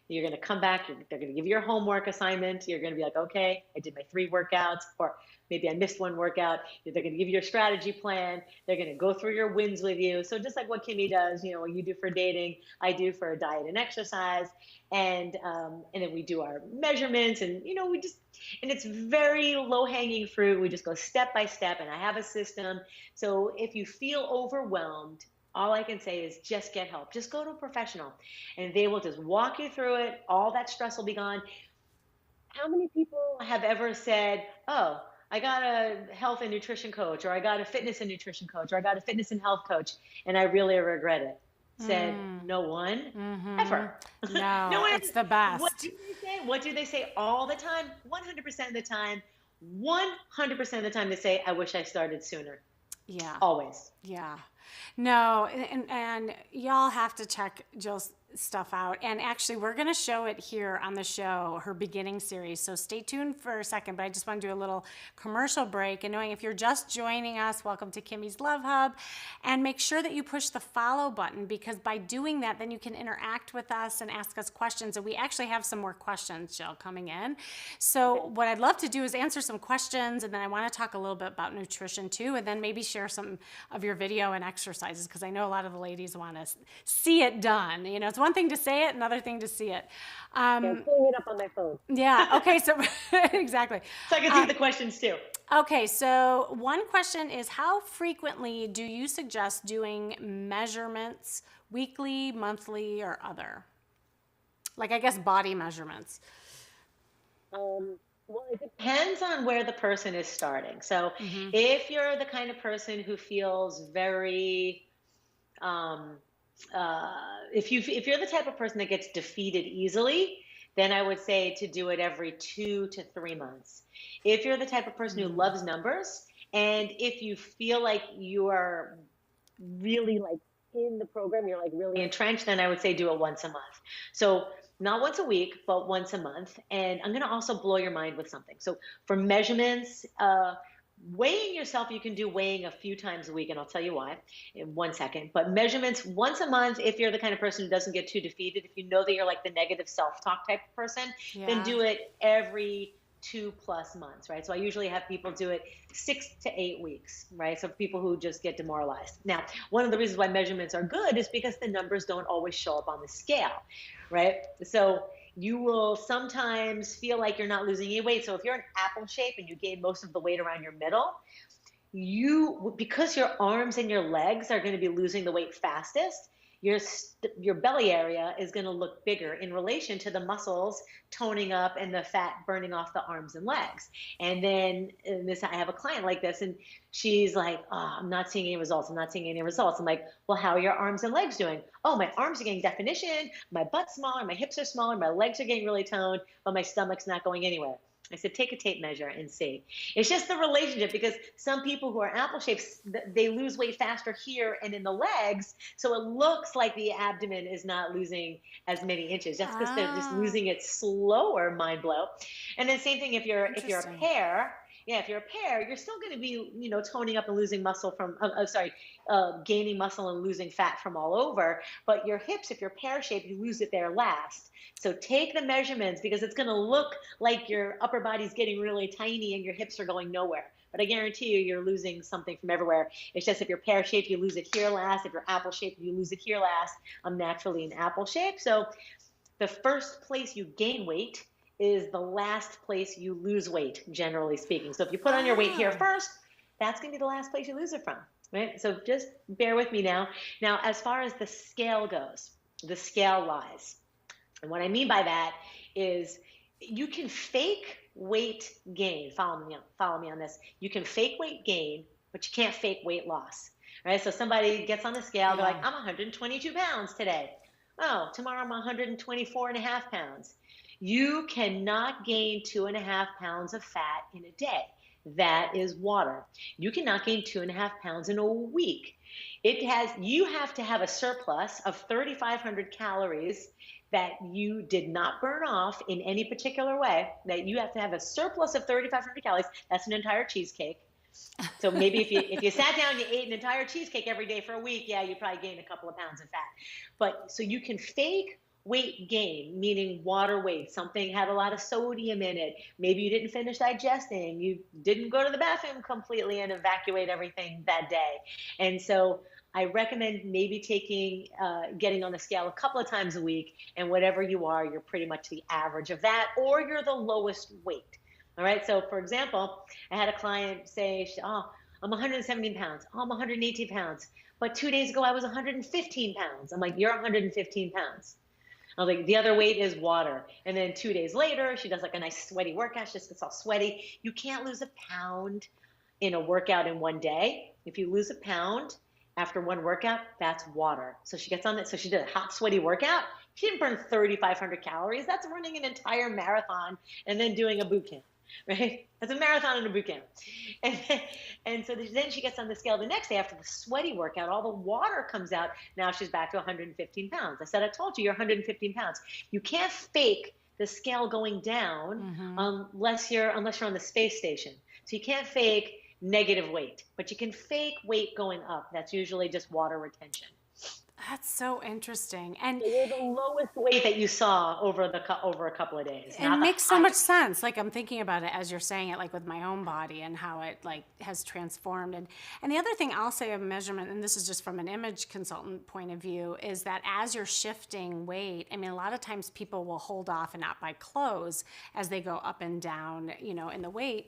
You're going to come back. They're going to give you your homework assignment. You're going to be like, okay, I did my 3 workouts, or maybe I missed 1 workout. They're going to give you your strategy plan. They're going to go through your wins with you. So just like what Kimmy does, what you do for dating, I do for diet and exercise. And then we do our measurements, and, and it's very low hanging fruit. We just go step by step, and I have a system. So if you feel overwhelmed, all I can say is just get help. Just go to a professional, and they will just walk you through it. All that stress will be gone. How many people have ever said, oh, I got a health and nutrition coach, or I got a fitness and nutrition coach, or I got a fitness and health coach, and I really regret it? Said no one ever. No, no one. It's the best. What do they say? What do they say all the time? 100% of the time. 100% of the time they say, I wish I started sooner. Yeah. Always. Yeah. No, and y'all have to check Jill's stuff out. And actually, we're going to show it here on the show, her beginning series. So stay tuned for a second, but I just want to do a little commercial break. And knowing if you're just joining us, welcome to Kimmy's Love Hub. And make sure that you push the follow button, because by doing that, then you can interact with us and ask us questions. And we actually have some more questions, Jill, coming in. So what I'd love to do is answer some questions, and then I want to talk a little bit about nutrition too, and then maybe share some of your video and exercises, because I know a lot of the ladies want to see it done. It's one thing to say it, another thing to see it. I'm pulling it up on my phone. Yeah, okay, so exactly. So I can see the questions too. Okay, so one question is, how frequently do you suggest doing measurements, weekly, monthly, or other? Like, I guess body measurements. Well, it depends on where the person is starting. So if you're the kind of person who feels very, if you're the type of person that gets defeated easily, then I would say to do it every 2 to 3 months. If you're the type of person who loves numbers, and if you feel like you are really like in the program, you're like really entrenched, then I would say do it once a month. So not once a week, but once a month. And I'm going to also blow your mind with something. So for measurements, weighing yourself, you can do weighing a few times a week, and I'll tell you why in 1 second. But measurements once a month, if you're the kind of person who doesn't get too defeated, if you know that you're like the negative self-talk type of person, then do it every 2+ months, right? So I usually have people do it 6 to 8 weeks, right? So people who just get demoralized. Now, one of the reasons why measurements are good is because the numbers don't always show up on the scale, right? So you will sometimes feel like you're not losing any weight. So if you're in apple shape and you gain most of the weight around your middle, because your arms and your legs are going to be losing the weight fastest, your belly area is going to look bigger in relation to the muscles toning up and the fat burning off the arms and legs. And then I have a client like this, and she's like, oh, I'm not seeing any results. I'm like, well, how are your arms and legs doing? Oh, my arms are getting definition. My butt's smaller. My hips are smaller. My legs are getting really toned, but my stomach's not going anywhere. I said, take a tape measure and see. It's just the relationship, because some people who are apple shapes, they lose weight faster here and in the legs. So it looks like the abdomen is not losing as many inches. That's because they're just losing it slower, mind blow. And then same thing if you're a pair. Yeah, if you're a pair, you're still going to be, toning up and losing muscle from, gaining muscle and losing fat from all over. But your hips, if you're pear shaped, you lose it there last. So take the measurements, because it's going to look like your upper body's getting really tiny and your hips are going nowhere. But I guarantee you're losing something from everywhere. It's just if you're pear shaped, you lose it here last. If you're apple shaped, you lose it here last. I'm naturally an apple shape. So the first place you gain weight is the last place you lose weight, generally speaking. So if you put on your weight here first, that's going to be the last place you lose it from, right? So just bear with me now. Now, as far as the scale goes, the scale lies. And what I mean by that is you can fake weight gain. Follow me on this. You can fake weight gain, but you can't fake weight loss. Right? So somebody gets on the scale, they're like, I'm 122 pounds today. Oh, tomorrow I'm 124 and a half pounds. You cannot gain 2.5 pounds of fat in a day. That is water. You cannot gain 2.5 pounds in a week. You have to have a surplus of 3,500 calories that you did not burn off in any particular way. That you have to have a surplus of 3,500 calories. That's an entire cheesecake. So maybe if you sat down and you ate an entire cheesecake every day for a week, yeah, you probably gained a couple of pounds of fat. But so you can fake weight gain, meaning water weight. Something had a lot of sodium in it. Maybe you didn't finish digesting. You didn't go to the bathroom completely and evacuate everything that day. And so I recommend maybe getting on the scale a couple of times a week, and whatever you are, you're pretty much the average of that, or you're the lowest weight. All right. So for example, I had a client say, oh, I'm 117 pounds. Oh, I'm 118 pounds. But 2 days ago, I was 115 pounds. I'm like, you're 115 pounds. I was like, the other weight is water. And then 2 days later, she does like a nice sweaty workout. She just gets all sweaty. You can't lose a pound in a workout in one day. If you lose a pound after one workout, that's water. So she gets on that. So she did a hot, sweaty workout. She didn't burn 3,500 calories. That's running an entire marathon and then doing a boot camp. Right? That's a marathon and a boot camp. And so then she gets on the scale the next day after the sweaty workout, all the water comes out. Now she's back to 115 pounds. I said, I told you, you're 115 pounds. You can't fake the scale going down unless you're on the space station. So you can't fake negative weight, but you can fake weight going up. That's usually just water retention. That's so interesting. And you're the lowest weight that you saw over a couple of days. It makes so much sense. Like I'm thinking about it as you're saying it, like with my own body and how it like has transformed. And the other thing I'll say of measurement, and this is just from an image consultant point of view, is that as you're shifting weight, I mean, a lot of times people will hold off and not buy clothes as they go up and down, in the weight.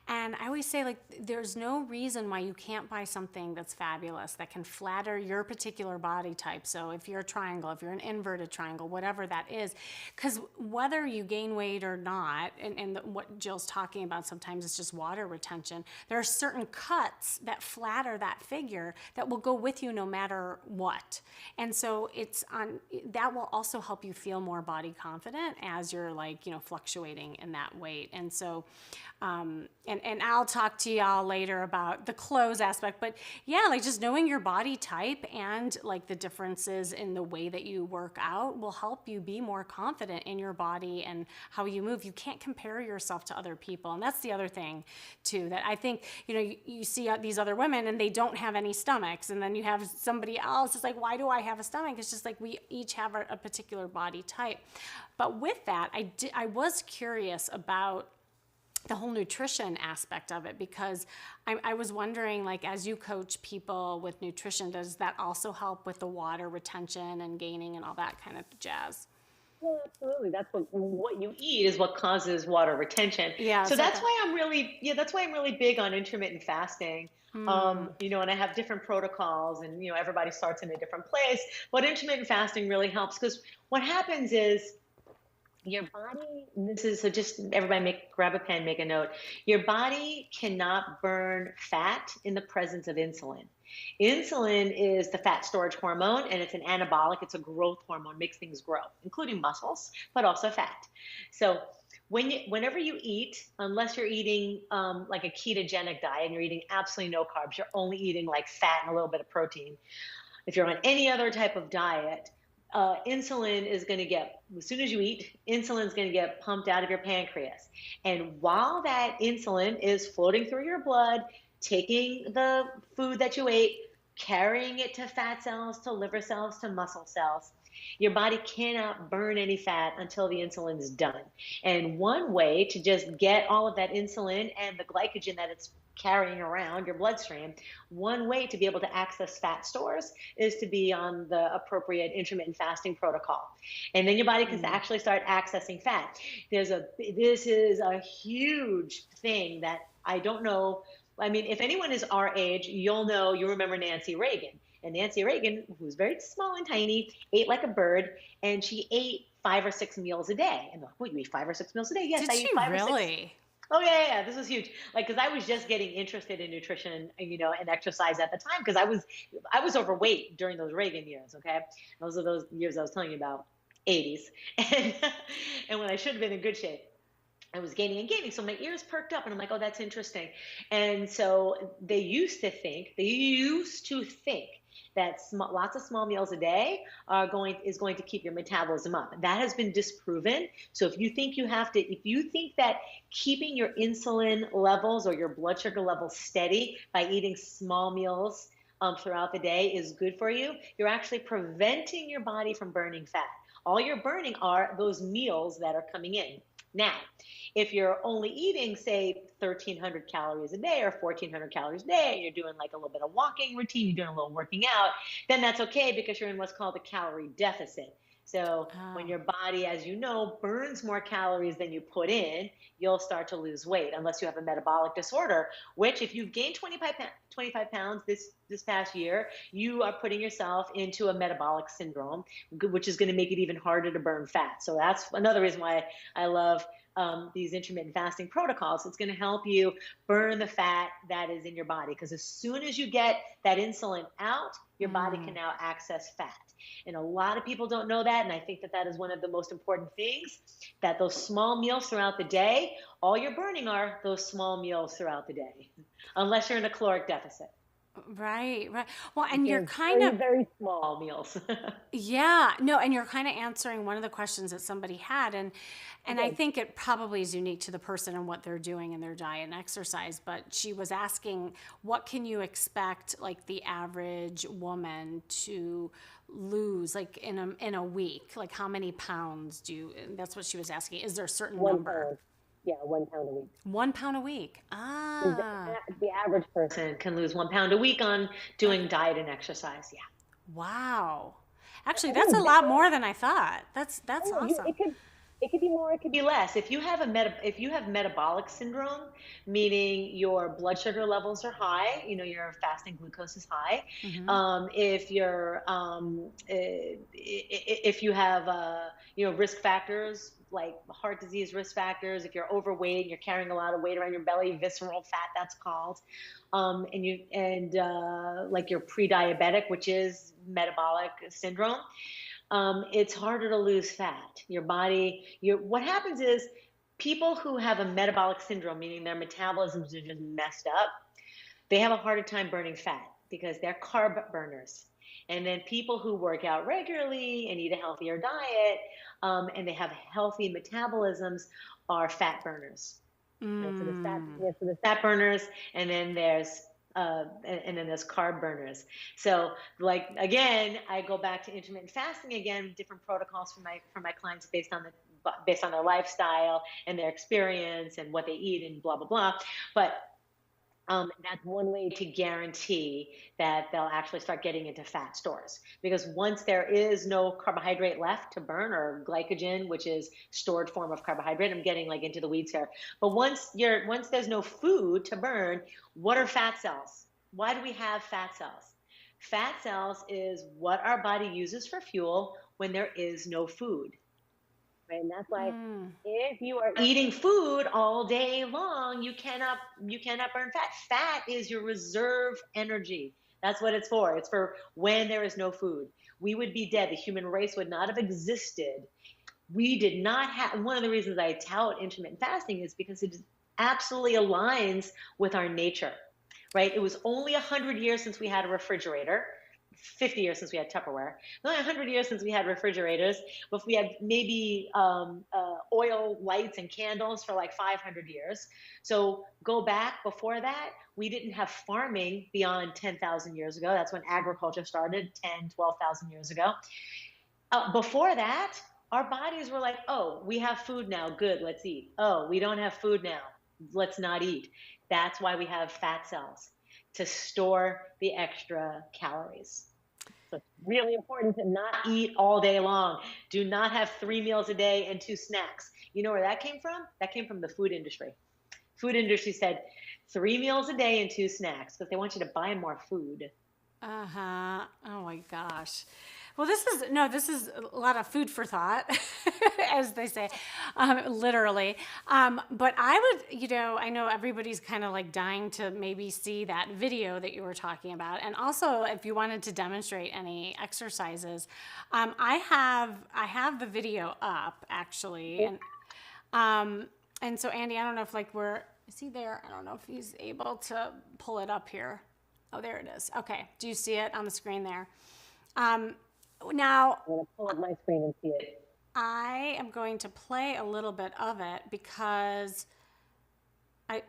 And I always say, like, there's no reason why you can't buy something that's fabulous, that can flatter your particular body type. So if you're a triangle, if you're an inverted triangle, whatever that is, because whether you gain weight or not, and what Jill's talking about sometimes is just water retention, there are certain cuts that flatter that figure that will go with you no matter what. And so that will also help you feel more body confident as you're like, fluctuating in that weight. And so, and I'll talk to y'all later about the clothes aspect, but yeah, like just knowing your body type and like the differences in the way that you work out will help you be more confident in your body and how you move. You can't compare yourself to other people. And that's the other thing too, that I think, you see these other women and they don't have any stomachs. And then you have somebody else, it's like, why do I have a stomach? It's just like we each have a particular body type. But with that, I was curious about the whole nutrition aspect of it, because I was wondering, like, as you coach people with nutrition, does that also help with the water retention and gaining and all that kind of jazz? Well, absolutely. That's what you eat is what causes water retention. Yeah. So that's why I'm really big on intermittent fasting. And I have different protocols, and everybody starts in a different place. But intermittent fasting really helps, because what happens is, your body, so just everybody grab a pen, make a note. Your body cannot burn fat in the presence of insulin. Insulin is the fat storage hormone, and it's an anabolic. It's a growth hormone, makes things grow, including muscles, but also fat. So whenever you eat, unless you're eating like a ketogenic diet and you're eating absolutely no carbs, you're only eating like fat and a little bit of protein. If you're on any other type of diet, insulin is going to as soon as you eat, insulin is going to get pumped out of your pancreas. And while that insulin is floating through your blood, taking the food that you ate, carrying it to fat cells, to liver cells, to muscle cells, your body cannot burn any fat until the insulin's done. And one way to just get all of that insulin and the glycogen that it's carrying around your bloodstream, one way to be able to access fat stores is to be on the appropriate intermittent fasting protocol. And then your body can actually start accessing fat. This is a huge thing that I don't know. I mean, if anyone is our age, you'll remember Nancy Reagan. And Nancy Reagan, who's very small and tiny, ate like a bird, and she ate 5 or 6 meals a day. And what, you eat 5 or 6 meals a day? Yes, Did I eat she 5 or 6. really? Oh yeah. This was huge. Like, cause I was just getting interested in nutrition, and exercise at the time. Cause I was overweight during those Reagan years. Okay. Those are those years I was telling you about, 80s. And, and when I should have been in good shape. I was gaining and gaining. So my ears perked up and I'm like, oh, that's interesting. And so they used to think that lots of small meals a day is going to keep your metabolism up. That has been disproven. So if you think that keeping your insulin levels or your blood sugar levels steady by eating small meals throughout the day is good for you, you're actually preventing your body from burning fat. All you're burning are those meals that are coming in. Now, if you're only eating, say, 1,300 calories a day or 1,400 calories a day, and you're doing like a little bit of walking routine, you're doing a little working out, then that's okay because you're in what's called a calorie deficit. So when your body, as you know, burns more calories than you put in, you'll start to lose weight unless you have a metabolic disorder, which if you've gained 25 pounds this past year, you are putting yourself into a metabolic syndrome, which is going to make it even harder to burn fat. So that's another reason why I love these intermittent fasting protocols. It's going to help you burn the fat that is in your body, because as soon as you get that insulin out, your body can now access fat. And a lot of people don't know that. And I think that is one of the most important things, that those small meals throughout the day, all you're burning are those small meals throughout the day, unless you're in a caloric deficit. Right. Well, and you're kind of very small meals. Yeah, no, and you're kind of answering one of the questions that somebody had, and I think it probably is unique to the person and what they're doing in their diet and exercise. But she was asking, what can you expect, like the average woman to lose, like in a week? Like how many pounds that's what she was asking. Is there a certain number? Pound. Yeah, 1 pound a week. 1 pound a week. The average person can lose 1 pound a week on doing diet and exercise. Yeah. Wow. Actually, that's a lot more than I thought. That's awesome. It could be more, it could be less. If you have metabolic syndrome, meaning your blood sugar levels are high, your fasting glucose is high. If you have risk factors like heart disease risk factors, if you're overweight and you're carrying a lot of weight around your belly, visceral fat, that's called, like you're pre-diabetic, which is metabolic syndrome. It's harder to lose fat. Your body, what happens is people who have a metabolic syndrome, meaning their metabolisms are just messed up, they have a harder time burning fat because they're carb burners. And then people who work out regularly and eat a healthier diet, and they have healthy metabolisms, are fat burners. So the fat burners, and then there's carb burners. So, like, again, I go back to intermittent fasting again, different protocols for my clients based on their lifestyle and their experience and what they eat and blah blah blah. But that's one way to guarantee that they'll actually start getting into fat stores, because once there is no carbohydrate left to burn, or glycogen, which is stored form of carbohydrate, I'm getting like into the weeds here, but once there's no food to burn, what are fat cells? Why do we have fat cells? Fat cells is what our body uses for fuel when there is no food. Right? And that's why if you are eating food all day long, you cannot burn fat. Fat is your reserve energy. That's what it's for. It's for when there is no food. We would be dead. The human race would not have existed. We did not have, one of the reasons I tout intermittent fasting is because it absolutely aligns with our nature, right? It was only 100 years since we had a refrigerator. 50 years since we had Tupperware, only 100 years since we had refrigerators, but we had maybe oil lights and candles for like 500 years. So go back before that, we didn't have farming beyond 10,000 years ago. That's when agriculture started, 10, 12,000 years ago. Before that, our bodies were like, oh, we have food now, good, let's eat. Oh, we don't have food now, let's not eat. That's why we have fat cells, to store the extra calories. So it's really important to not eat all day long. Do not have 3 meals a day and 2 snacks. You know where that came from? That came from the food industry. Food industry said 3 meals a day and 2 snacks because they want you to buy more food. Uh-huh. Oh my gosh. Well, this is a lot of food for thought, as they say, literally. But I would, I know everybody's kind of like dying to maybe see that video that you were talking about. And also, if you wanted to demonstrate any exercises, I have the video up actually. And so Andy, I don't know if is he there? I don't know if he's able to pull it up here. Oh, there it is. Okay. Do you see it on the screen there? Now, I'm going to pull up my screen and see it. I am going to play a little bit of it because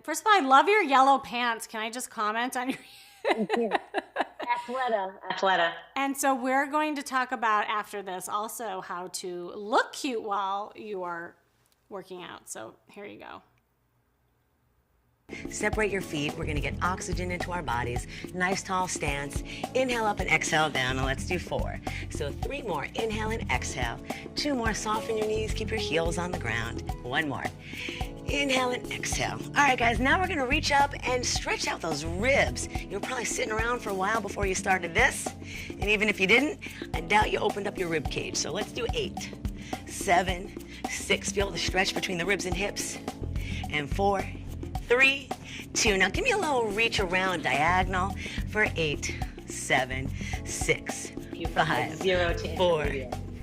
first of all, I love your yellow pants. Can I just comment on your Athleta. And so we're going to talk about after this also how to look cute while you are working out. So here you go. Separate your feet. We're going to get oxygen into our bodies. Nice tall stance. Inhale up and exhale down. And let's do 4. So 3 more. Inhale and exhale. 2 more. Soften your knees. Keep your heels on the ground. 1 more. Inhale and exhale. All right, guys. Now we're going to reach up and stretch out those ribs. You were probably sitting around for a while before you started this. And even if you didn't, I doubt you opened up your rib cage. So let's do 8, 7, 6. Feel the stretch between the ribs and hips. And 4, 3, 2. Now give me a little reach around diagonal for 8, 7, 6, 5, 0 to 4,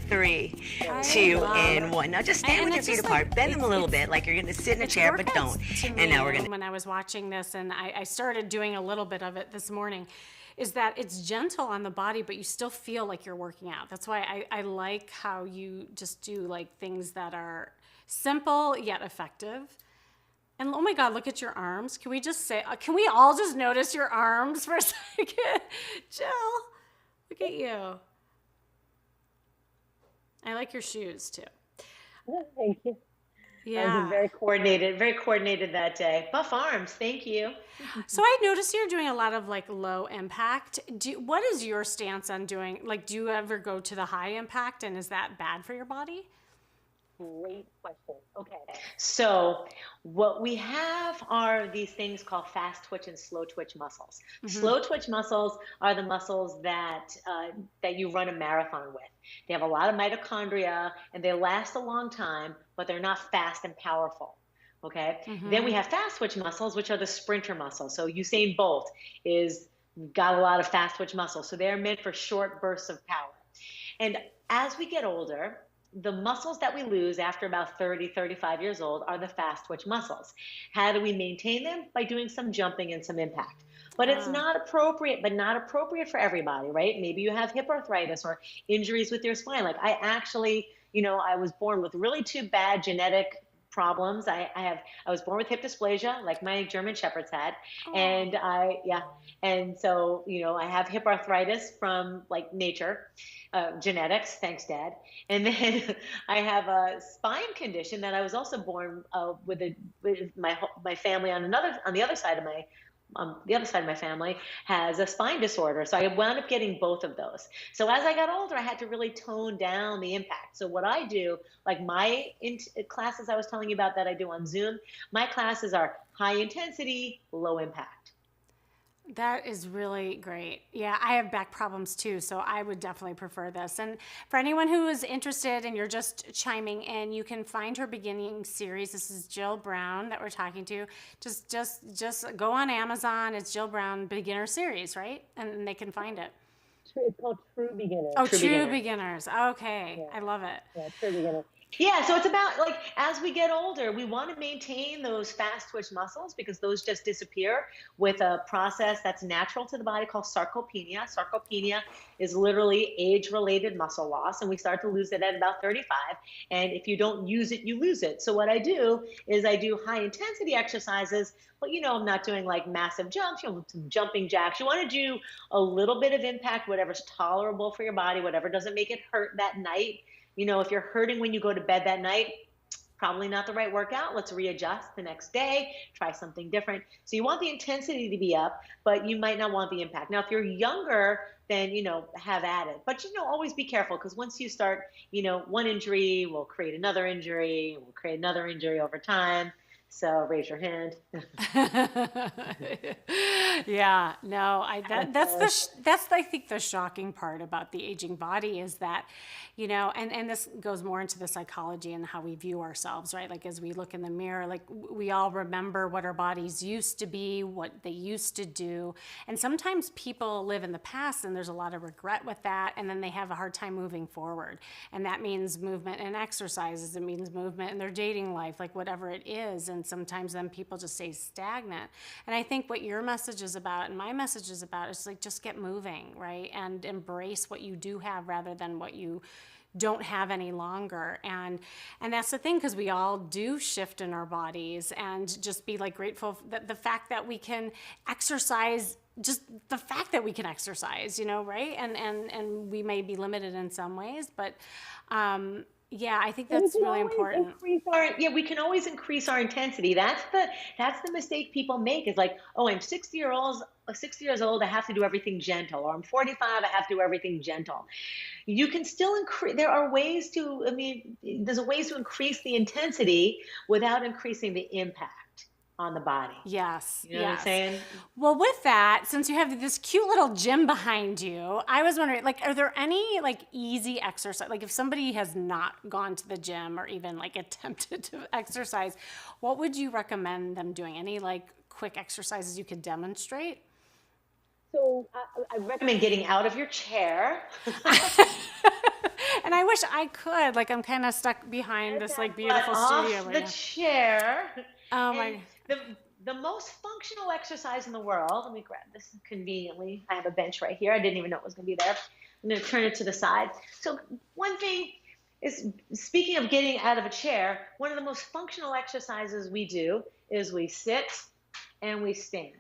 3, 2, and 1. Now just stand with your feet apart. Bend them a little bit like you're going to sit in a chair, but don't. And now we're going to... When I was watching this, and I started doing a little bit of it this morning, is that it's gentle on the body, but you still feel like you're working out. That's why I like how you just do like things that are simple yet effective. And oh my God, look at your arms. Can we just say, can we all just notice your arms for a second? Jill, look at you. I like your shoes too. Thank you. Yeah. I was very coordinated that day. Buff arms, thank you. So I noticed you're doing a lot of like low impact. What is your stance on doing, like, do you ever go to the high impact, and is that bad for your body? Great question. Okay. So what we have are these things called fast twitch and slow twitch muscles. Mm-hmm. Slow twitch muscles are the muscles that you run a marathon with. They have a lot of mitochondria and they last a long time, but they're not fast and powerful. Okay. Mm-hmm. Then we have fast twitch muscles, which are the sprinter muscles. So Usain Bolt got a lot of fast twitch muscles. So they're meant for short bursts of power. And as we get older, the muscles that we lose after about 30, 35 years old are the fast twitch muscles. How do we maintain them? By doing some jumping and some impact. But it's not appropriate for everybody, right? Maybe you have hip arthritis or injuries with your spine. Like I actually, I was born with really 2 bad genetic problems. I was born with hip dysplasia, like my German Shepherds had. And so, I have hip arthritis from like nature, genetics, thanks Dad. And then I have a spine condition that I was also born with my family on the other side of my family has a spine disorder. So I wound up getting both of those. So as I got older, I had to really tone down the impact. So what I do, like my classes I was telling you about that I do on Zoom, my classes are high intensity, low impact. That is really great. Yeah, I have back problems too, so I would definitely prefer this. And for anyone who is interested and you're just chiming in, you can find her beginning series. This is Jill Brown that we're talking to. Just go on Amazon. It's Jill Brown Beginner Series, right? And they can find it. It's called True Beginners. Oh, True Beginners. Okay, yeah. I love it. Yeah, True Beginners. Yeah, so it's about like as we get older, we want to maintain those fast twitch muscles because those just disappear with a process that's natural to the body called sarcopenia. Sarcopenia is literally age-related muscle loss, and we start to lose it at about 35. And if you don't use it, you lose it. So what I do is I do high-intensity exercises, but I'm not doing like massive jumps, some jumping jacks. You want to do a little bit of impact, whatever's tolerable for your body, whatever doesn't make it hurt that night. If you're hurting when you go to bed that night, probably not the right workout. Let's readjust the next day, try something different. So you want the intensity to be up, but you might not want the impact. Now, if you're younger, then, have at it. But, always be careful because once you start, one injury will create another injury, over time. So raise your hand. Yeah, no, that's I think the shocking part about the aging body is that, you know, and this goes more into the psychology and how we view ourselves, right? Like as we look in the mirror, like we all remember what our bodies used to be, what they used to do. And sometimes people live in the past and there's a lot of regret with that. And then they have a hard time moving forward. And that means movement and exercises. It means movement in their dating life, like whatever it is. And sometimes then people just stay stagnant. And I think what your message is about and my message is about is like just get moving, right? And embrace what you do have rather than what you don't have any longer. And that's the thing, because we all do shift in our bodies, and just be like grateful that the fact that we can exercise, just the fact that we can exercise, you know, right? And we may be limited in some ways, but yeah, I think that's really important. We can always increase our intensity. That's the mistake people make, is like, oh, I'm 60 years old, I have to do everything gentle, or I'm 45, I have to do everything gentle. You can still increase. There are ways to, there's ways to increase the intensity without increasing the impact on the body. Yes. You know what I'm saying? Well, with that, since you have this cute little gym behind you, I was wondering, like, are there any like easy exercise, like if somebody has not gone to the gym or even like attempted to exercise, what would you recommend them doing? Any like quick exercises you could demonstrate? So I recommend getting out of your chair. And I wish I could. Like, I'm kind of stuck behind this like beautiful studio right now. The chair. Oh my. The most functional exercise in the world. Let me grab this conveniently. I have a bench right here. I didn't even know it was going to be there. I'm going to turn it to the side. So one thing is, speaking of getting out of a chair, one of the most functional exercises we do is we sit and we stand.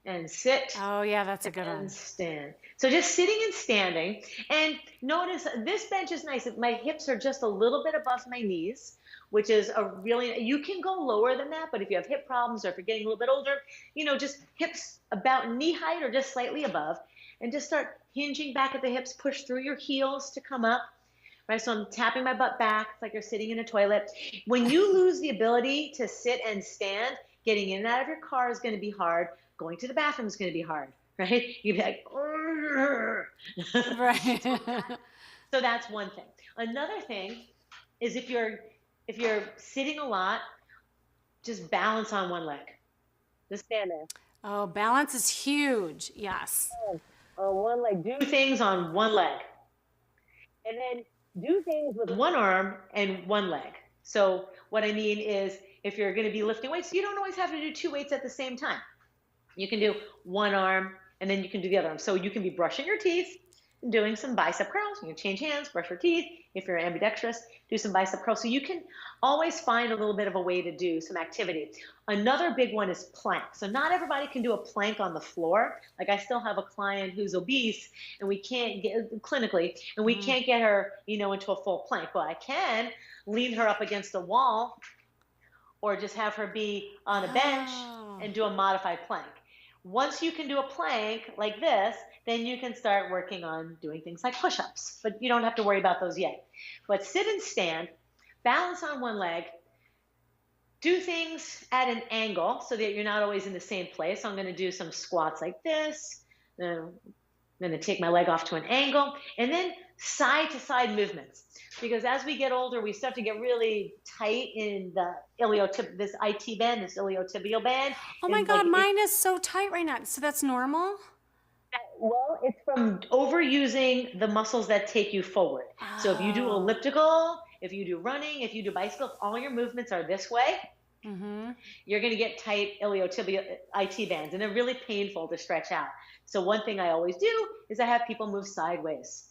And sit. Oh yeah, that's a good one. And stand. So just sitting and standing. And notice this bench is nice. My hips are just a little bit above my knees, which is you can go lower than that, but if you have hip problems or if you're getting a little bit older, you know, just hips about knee height or just slightly above, and just start hinging back at the hips, push through your heels to come up. Right, so I'm tapping my butt back. It's like you're sitting in a toilet. When you lose the ability to sit and stand, getting in and out of your car is going to be hard. Going to the bathroom is going to be hard, right? You'd be like, right. So that's one thing. Another thing is if you're sitting a lot, just balance on one leg. Just stand there. Oh, balance is huge. Yes. On one leg. Do things on one leg. And then do things with one arm and one leg. So what I mean is, if you're going to be lifting weights, you don't always have to do two weights at the same time. You can do one arm, and then you can do the other arm. So you can be brushing your teeth, doing some bicep curls. You can change hands, brush your teeth. If you're ambidextrous, do some bicep curls. So you can always find a little bit of a way to do some activity. Another big one is plank. So not everybody can do a plank on the floor. Like, I still have a client who's obese, and we can't get clinically, and we can't get her, you know, into a full plank. Well, I can lean her up against a wall, or just have her be on a bench and do a modified plank. Once you can do a plank like this, then you can start working on doing things like push-ups, but you don't have to worry about those yet. But sit and stand, balance on one leg, do things at an angle so that you're not always in the same place. So I'm going to do some squats like this. I'm going to take my leg off to an angle, and then side to side movements. Because as we get older, we start to get really tight in the this IT band, this iliotibial band. Oh my God, mine is so tight right now. So that's normal? Well, it's from overusing the muscles that take you forward. So if you do elliptical, if you do running, if you do bicycle, if all your movements are this way, you're going to get tight iliotibial IT bands, and they're really painful to stretch out. So one thing I always do is I have people move sideways.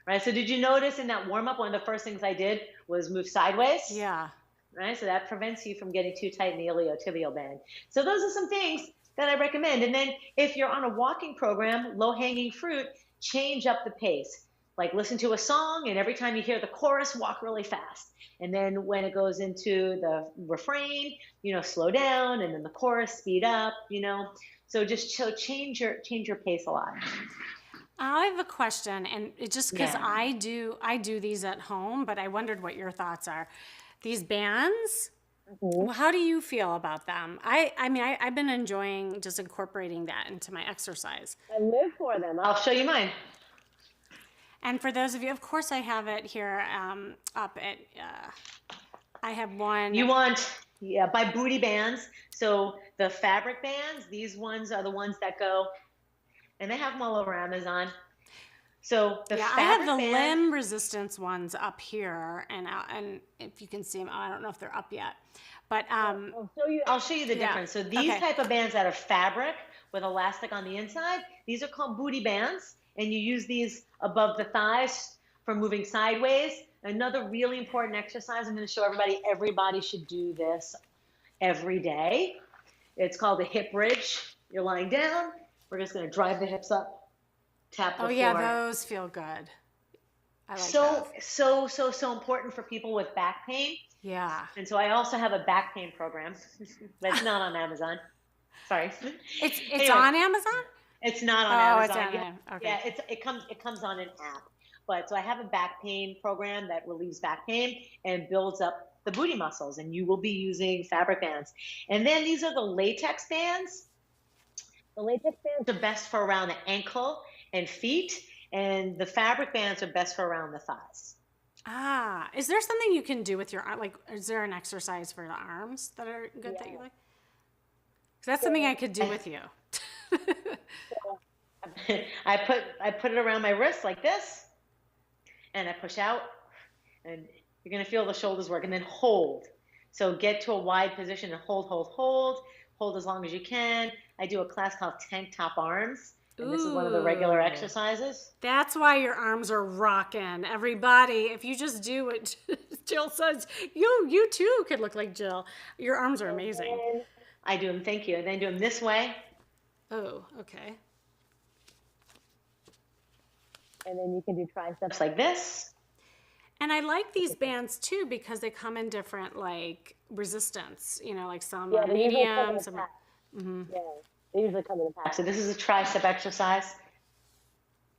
Right. So did you notice in that warm up, one of the first things I did was move sideways? Yeah. Right. So that prevents you from getting too tight in the iliotibial band. So those are some things that I recommend. And then if you're on a walking program, low hanging fruit, change up the pace. Like, listen to a song, and every time you hear the chorus, walk really fast. And then when it goes into the refrain, you know, slow down, and then the chorus, speed up, you know. So just change your pace a lot. I have a question, and it's just because I do these at home, but I wondered what your thoughts are. These bands, Well, how do you feel about them? I've been enjoying just incorporating that into my exercise. I live for them. I'll show you mine. And for those of you, of course, I have it here up at, I have one. You want, by Booty Bands. So the fabric bands, these ones are the ones that go, and they have them all over Amazon. So the fabric I have the band, limb resistance ones up here, and if you can see them, I don't know if they're up yet, but I'll show you the difference. So these type of bands that are fabric with elastic on the inside, these are called booty bands, and you use these above the thighs for moving sideways. Another really important exercise I'm going to show everybody. Everybody should do this every day. It's called a hip bridge. You're lying down. We're just going to drive the hips up. Tap the floor. yeah, those feel good. I like those. So important for people with back pain. Yeah. And so I also have a back pain program that's not on Amazon. Sorry. It's anyway, on Amazon? It's not on Amazon. It's on Amazon. Okay. Yeah, it comes on an app. But so I have a back pain program that relieves back pain and builds up the booty muscles, and you will be using fabric bands. And then these are the latex bands. The latex bands are best for around the ankle and feet, and the fabric bands are best for around the thighs. Is there something you can do with your arm? Like, is there an exercise for the arms that are good that you like? 'Cause that's something I could do with you. I put it around my wrist like this, and I push out, and you're gonna feel the shoulders work, and then hold. So get to a wide position and hold as long as you can. I do a class called Tank Top Arms. And this is one of the regular exercises. That's why your arms are rocking. Everybody, if you just do what Jill says, you too could look like Jill. Your arms are amazing. I do them, thank you. And then do them this way. Oh, okay. And then you can do triceps like this. And I like these bands too because they come in different like resistance. You know, like some are medium, some. Yeah. They usually come in a pack. So this is a tricep exercise.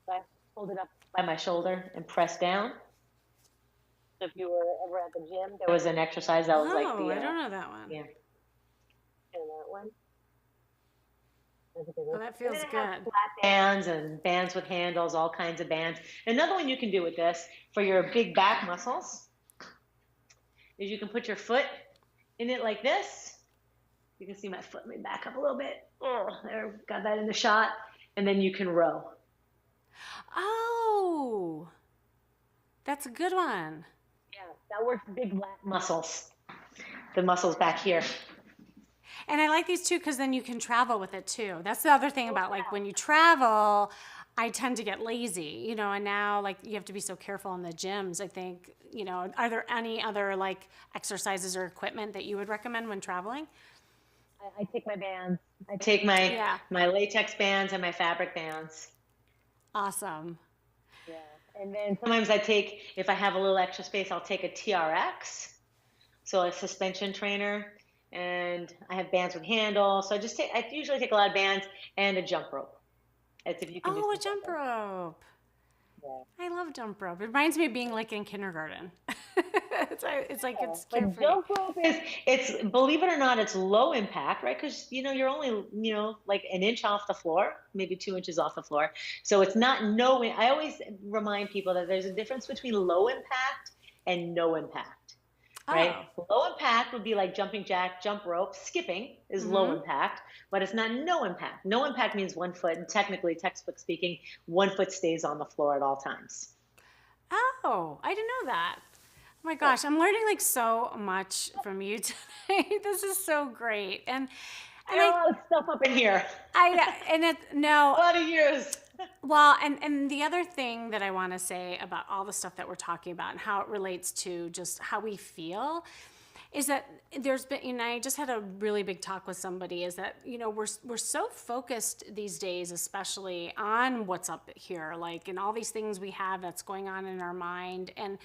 So I hold it up by my shoulder and press down. So if you were ever at the gym, there was an exercise that was like the. I don't know that one. Yeah. And that one. Oh, that feels good. Flat bands and bands with handles, all kinds of bands. Another one you can do with this for your big back muscles is you can put your foot in it like this. You can see my foot. Let me back up a little bit. Oh, there, got that in the shot. And then you can row. Oh, that's a good one. Yeah, that works big lat muscles. The muscles back here. And I like these too because then you can travel with it too. That's the other thing about like when you travel, I tend to get lazy, you know, and now like you have to be so careful in the gyms. I think, you know, are there any other like exercises or equipment that you would recommend when traveling? I take my bands. I take my latex bands and my fabric bands. Awesome. Yeah. And then sometimes I take, if I have a little extra space, I'll take a TRX, so a suspension trainer, and I have bands with handles. So I usually take a lot of bands and a jump rope. As if you can a jump rope. Yeah. I love jump rope. It reminds me of being like in kindergarten. it's like it's carefree. Jump rope it's believe it or not, it's low impact, right? Because you're only like an inch off the floor, maybe 2 inches off the floor. So it's not I always remind people that there's a difference between low impact and no impact. Right? Low impact would be like jumping jack, jump rope. Skipping is low impact, but it's not no impact. No impact means 1 foot, and technically, textbook speaking, 1 foot stays on the floor at all times. Oh, I didn't know that. Oh my gosh, I'm learning like so much from you today. This is so great. And I got a lot of stuff up in here. A lot of years. Well, and the other thing that I want to say about all the stuff that we're talking about and how it relates to just how we feel is that there's been, I just had a really big talk with somebody, is that, we're so focused these days, especially on what's up here, like, and all these things we have that's going on in our mind, and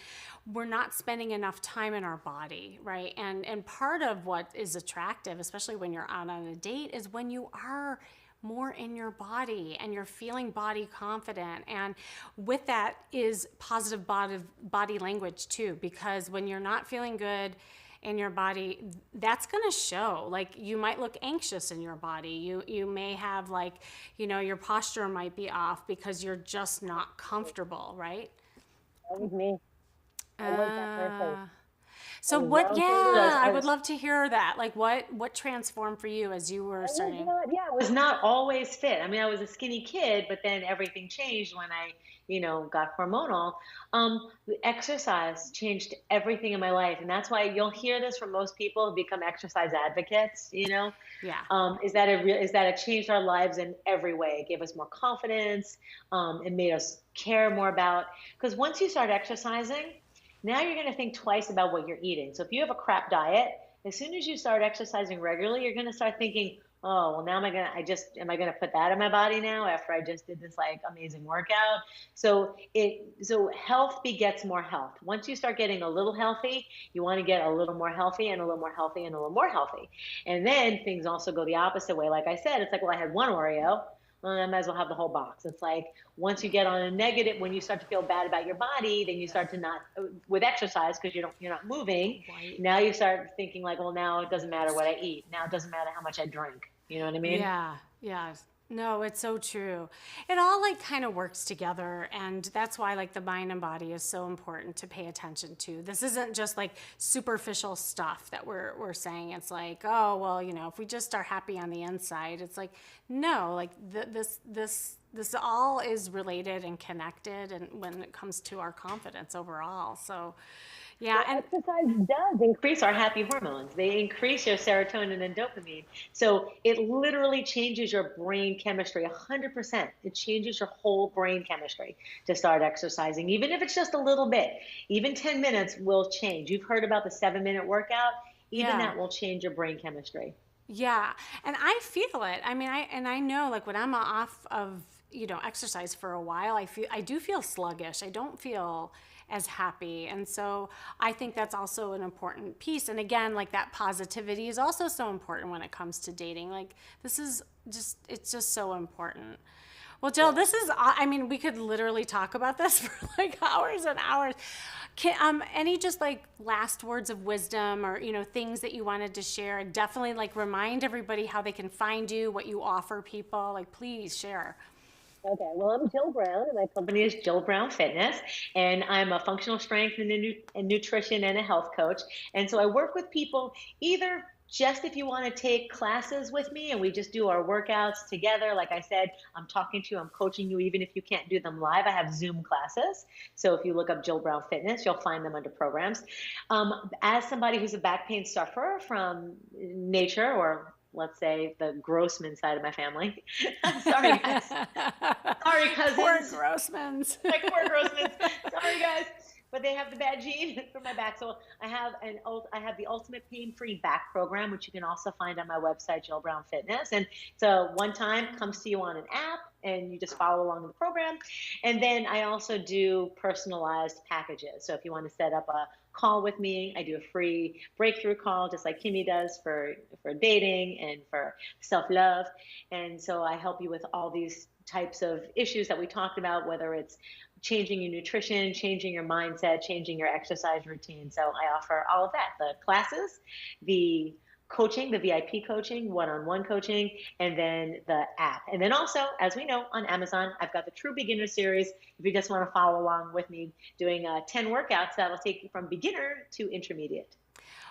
we're not spending enough time in our body, right? And part of what is attractive, especially when you're out on a date, is when you are more in your body and you're feeling body confident. And with that is positive body language too, because when you're not feeling good in your body, that's going to show. Like, you might look anxious in your body. You may have, like, you know, your posture might be off because you're just not comfortable, right? That was me. I was that person. So what, yeah, I would love to hear that. Like, what transformed for you as you were starting? I was not always fit. I mean, I was a skinny kid, but then everything changed when I, you know, got hormonal. The exercise changed everything in my life. And that's why you'll hear this from most people who become exercise advocates, you know? Yeah. Is that it changed our lives in every way. It gave us more confidence. It made us care more about, because once you start exercising, now you're going to think twice about what you're eating. So if you have a crap diet, as soon as you start exercising regularly, you're going to start thinking, oh, well, now am I going to put that in my body now after I just did this like amazing workout? So health begets more health. Once you start getting a little healthy, you want to get a little more healthy and a little more healthy and a little more healthy. And then things also go the opposite way. Like I said, it's like, well, I had one Oreo. Well, I might as well have the whole box. It's like, once you get on a negative, when you start to feel bad about your body, then you start to not, with exercise, because you're not moving. Right. Now you start thinking like, well, now it doesn't matter what I eat. Now it doesn't matter how much I drink. You know what I mean? Yeah. Yeah. No, it's so true. It all like kind of works together, and that's why like the mind and body is so important to pay attention to. This isn't just like superficial stuff that we're saying. It's like, oh, well, you know, if we just are happy on the inside, it's like, no, like this all is related and connected, and when it comes to our confidence overall. So yeah, and exercise does increase our happy hormones. They increase your serotonin and dopamine. So it literally changes your brain chemistry 100%. It changes your whole brain chemistry to start exercising, even if it's just a little bit. Even 10 minutes will change. You've heard about the 7-minute workout. Even that will change your brain chemistry. Yeah, and I feel it. I mean, I know like when I'm off of, you know, exercise for a while, I do feel sluggish. I don't feel as happy. And so I think that's also an important piece. And again, like that positivity is also so important when it comes to dating. Like it's just so important. Well, Jill, this is, I mean, we could literally talk about this for like hours and hours. Any just like last words of wisdom or, you know, things that you wanted to share? Definitely like remind everybody how they can find you, what you offer people. Like, please share. Okay, well, I'm Jill Brown, and my company is Jill Brown Fitness, and I'm a functional strength and nutrition and a health coach. And so I work with people either just if you want to take classes with me and we just do our workouts together. Like I said, I'm talking to you, I'm coaching you, even if you can't do them live. I have Zoom classes. So if you look up Jill Brown Fitness, you'll find them under programs. As somebody who's a back pain sufferer from nature, or let's say the Grossman side of my family. Sorry, guys. Sorry, cousins. Poor Grossmans. Like poor Grossmans. Sorry, guys. But they have the bad gene for my back. So I have the Ultimate Pain-Free Back Program, which you can also find on my website, Jill Brown Fitness. And so one time comes to you on an app, and you just follow along the program. And then I also do personalized packages. So if you want to set up a call with me, I do a free breakthrough call, just like Kimmy does for dating and for self-love. And so I help you with all these types of issues that we talked about, whether it's changing your nutrition, changing your mindset, changing your exercise routine. So I offer all of that, the classes, the coaching, the VIP coaching, one-on-one coaching, and then the app. And then also, as we know, on Amazon, I've got the True Beginner Series. If you just want to follow along with me doing 10 workouts, that will take you from beginner to intermediate.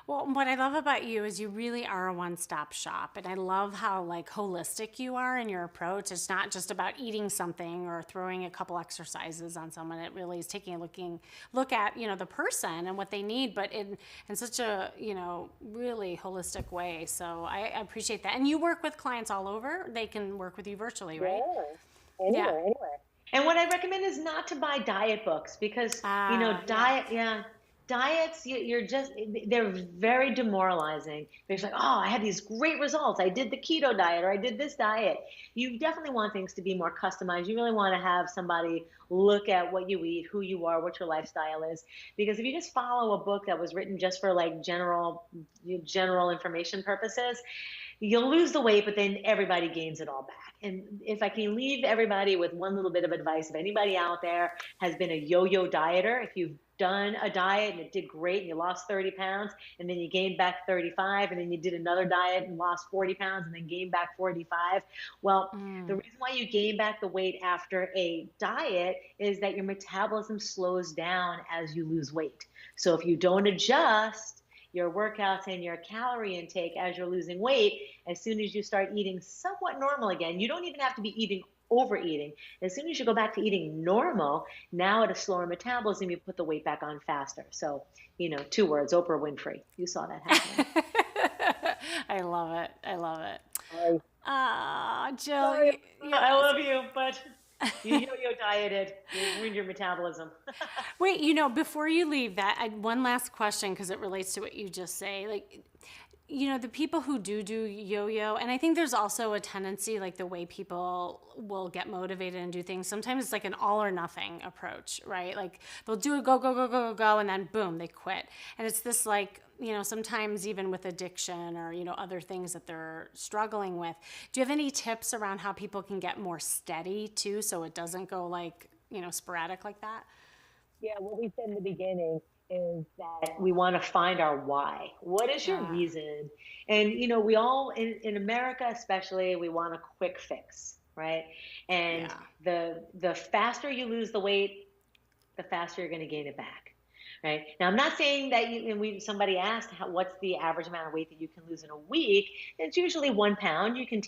Well, what I love about you is you really are a one-stop shop. And I love how like holistic you are in your approach. It's not just about eating something or throwing a couple exercises on someone. It really is taking a look at, you know, the person and what they need, but in such a, you know, really holistic way. So I appreciate that. And you work with clients all over. They can work with you virtually, right? Yeah, anywhere. And what I recommend is not to buy diet books because, you know, diets, they're very demoralizing. It's like, oh, I had these great results. I did the keto diet or I did this diet. You definitely want things to be more customized. You really want to have somebody look at what you eat, who you are, what your lifestyle is. Because if you just follow a book that was written just for like general information purposes, you'll lose the weight, but then everybody gains it all back. And if I can leave everybody with one little bit of advice, if anybody out there has been a yo-yo dieter, if you've done a diet and it did great and you lost 30 pounds and then you gained back 35 and then you did another diet and lost 40 pounds and then gained back 45. Well, the reason why you gain back the weight after a diet is that your metabolism slows down as you lose weight. So if you don't adjust your workouts and your calorie intake as you're losing weight, as soon as you start eating somewhat normal again, you don't even have to be eating overeating. As soon as you go back to eating normal, now at a slower metabolism, you put the weight back on faster. So, 2 words, Oprah Winfrey. You saw that happen. I love it. I love it. Jill. I love you, but you yo-yo dieted. You ruined your metabolism. Wait, before you leave that, one last question, because it relates to what you just say. Like, the people who do yo-yo, and I think there's also a tendency, like the way people will get motivated and do things. Sometimes it's like an all or nothing approach, right? Like they'll do it, go, and then boom, they quit. And it's this like, sometimes even with addiction or, other things that they're struggling with. Do you have any tips around how people can get more steady too, so it doesn't go like, sporadic like that? Yeah, what we said in the beginning is that we want to find our why. What is your reason? And, we all, in America especially, we want a quick fix, right? And the faster you lose the weight, the faster you're going to gain it back, right? Now, I'm not saying that somebody asked what's the average amount of weight that you can lose in a week. It's usually 1 pound. You can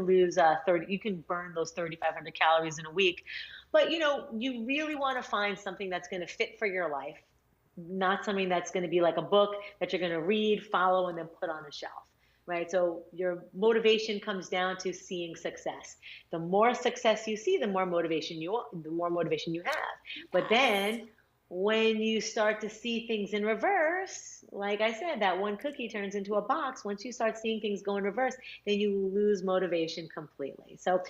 lose 30, you can burn those 3,500 calories in a week. But, you really want to find something that's going to fit for your life. Not something that's going to be like a book that you're going to read, follow, and then put on a shelf, right? So your motivation comes down to seeing success. The more success you see, the more motivation you have. But then when you start to see things in reverse, like I said, that one cookie turns into a box. Once you start seeing things go in reverse, then you lose motivation completely. So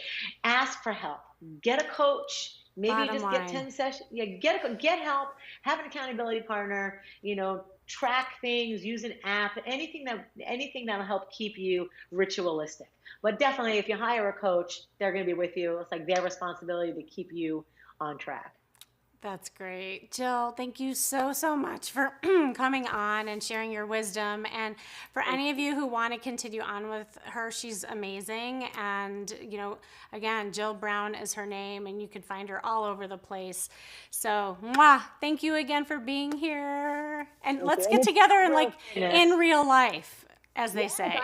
ask for help. Get a coach. Maybe just get 10 sessions. Yeah, get help. Have an accountability partner. Track things. Use an app. Anything that'll help keep you ritualistic. But definitely, if you hire a coach, they're going to be with you. It's like their responsibility to keep you on track. That's great. Jill, thank you so much for coming on and sharing your wisdom. And for any of you who want to continue on with her, she's amazing. And, again, Jill Brown is her name, and you can find her all over the place. So, thank you again for being here. And let's get together and in real life, as they say.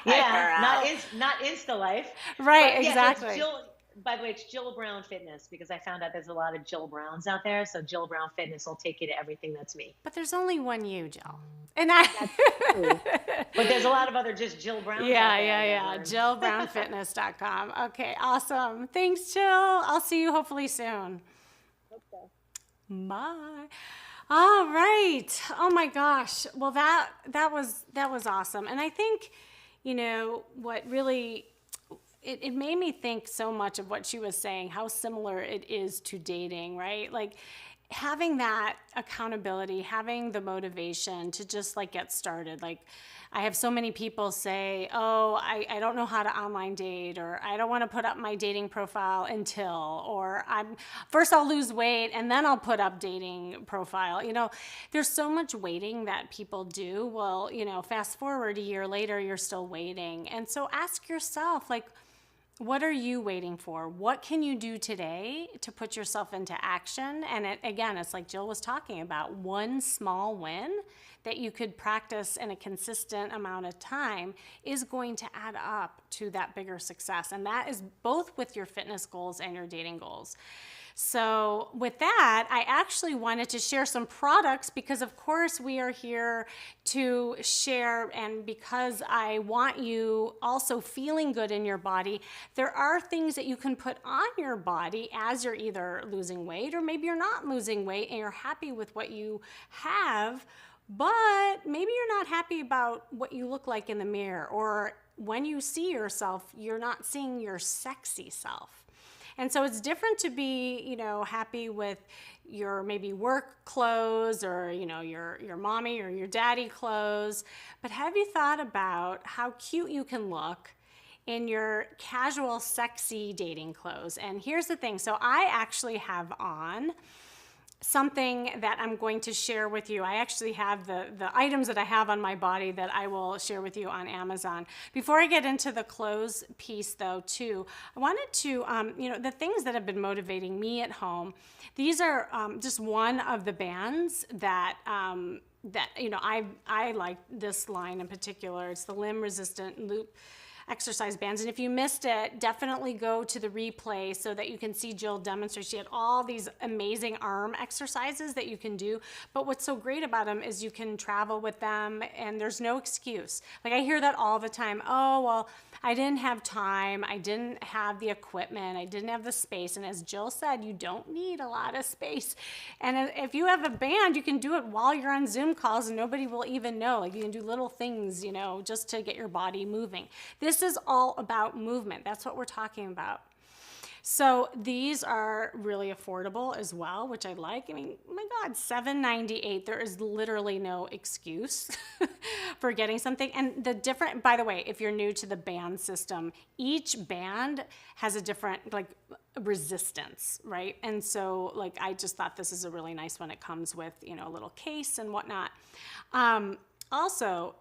Yeah, not Insta life. Right, but exactly. By the way, it's Jill Brown Fitness, because I found out there's a lot of Jill Browns out there. So Jill Brown Fitness will take you to everything that's me. But there's only one you, Jill. And That's true. But there's a lot of other just Jill Browns out there. Yeah. JillBrownFitness.com. Okay, awesome. Thanks, Jill. I'll see you hopefully soon. Okay. Bye. All right. Oh my gosh. Well, that was awesome. And I think, what really it made me think so much of what she was saying, how similar it is to dating, right? Like having that accountability, having the motivation to just get started. Like I have so many people say, oh, I don't know how to online date, or I don't want to put up my dating profile until, or first I'll lose weight and then I'll put up dating profile. There's so much waiting that people do. Well, fast forward a year later, you're still waiting. And so ask yourself, what are you waiting for? What can you do today to put yourself into action? And it's like Jill was talking about, one small win that you could practice in a consistent amount of time is going to add up to that bigger success. And that is both with your fitness goals and your dating goals. So with that, I actually wanted to share some products because, of course, we are here to share, and because I want you also feeling good in your body, there are things that you can put on your body as you're either losing weight, or maybe you're not losing weight and you're happy with what you have, but maybe you're not happy about what you look like in the mirror, or when you see yourself, you're not seeing your sexy self. And so it's different to be, happy with your maybe work clothes, or, your mommy or your daddy clothes. But have you thought about how cute you can look in your casual, sexy dating clothes? And here's the thing. So I actually have on something that I'm going to share with you. I actually have the items that I have on my body that I will share with you on Amazon. Before I get into the clothes piece though too, I wanted to, the things that have been motivating me at home, these are just one of the bands that, I like this line in particular. It's the limb resistant loop exercise bands. And if you missed it, definitely go to the replay so that you can see Jill demonstrate. She had all these amazing arm exercises that you can do. But what's so great about them is you can travel with them and there's no excuse. Like I hear that all the time. Oh, well, I didn't have time. I didn't have the equipment. I didn't have the space. And as Jill said, you don't need a lot of space. And if you have a band, you can do it while you're on Zoom calls and nobody will even know. Like you can do little things, just to get your body moving. This is all about movement. That's what we're talking about. So these are really affordable as well, which I like. I mean, my God, $7.98. There is literally no excuse for getting something. And by the way, if you're new to the band system, each band has a different resistance, right? And so I just thought this is a really nice one. It comes with, a little case and whatnot. Also,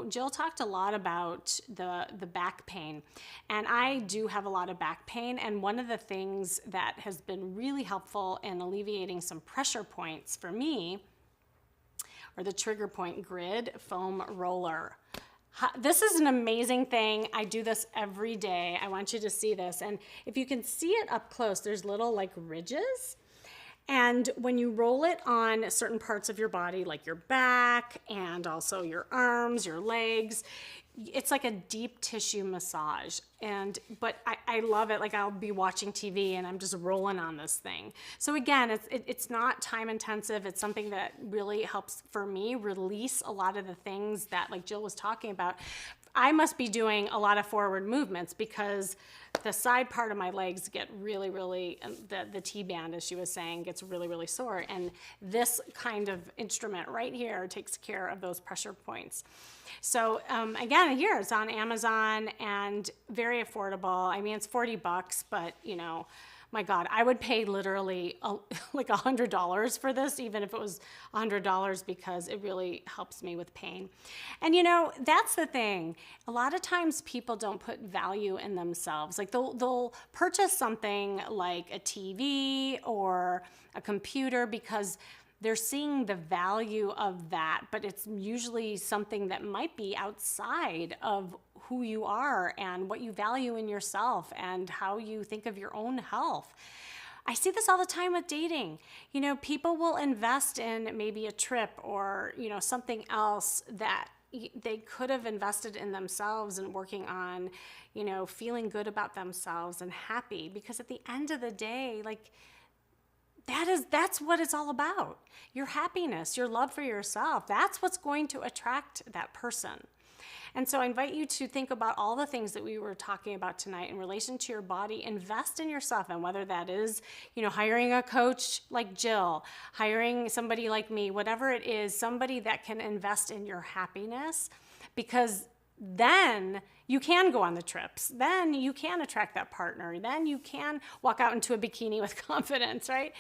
Jill talked a lot about the back pain, and I do have a lot of back pain, and one of the things that has been really helpful in alleviating some pressure points for me are the Trigger Point Grid Foam Roller. This is an amazing thing. I do this every day. I want you to see this, and if you can see it up close, there's little ridges. And when you roll it on certain parts of your body, like your back and also your arms, your legs, it's like a deep tissue massage. But I love it. Like I'll be watching TV and I'm just rolling on this thing. So again, it's not time intensive. It's something that really helps for me release a lot of the things that like Jill was talking about. I must be doing a lot of forward movements because the side part of my legs get really, really, the T-band, as she was saying, gets really, really sore. And this kind of instrument right here takes care of those pressure points. So again, here it's on Amazon and very affordable. I mean, it's $40, but my God, I would pay literally like $100 for this, even if it was $100, because it really helps me with pain. And that's the thing. A lot of times people don't put value in themselves. Like they'll purchase something like a TV or a computer because they're seeing the value of that, but it's usually something that might be outside of who you are and what you value in yourself and how you think of your own health. I see this all the time with dating. People will invest in maybe a trip or, something else that they could have invested in themselves and working on, feeling good about themselves and happy, because at the end of the day, that's what it's all about. Your happiness, your love for yourself. That's what's going to attract that person. And so I invite you to think about all the things that we were talking about tonight in relation to your body. Invest in yourself, and whether that is, hiring a coach like Jill, hiring somebody like me, whatever it is, somebody that can invest in your happiness, because then you can go on the trips. Then you can attract that partner. Then you can walk out into a bikini with confidence, right?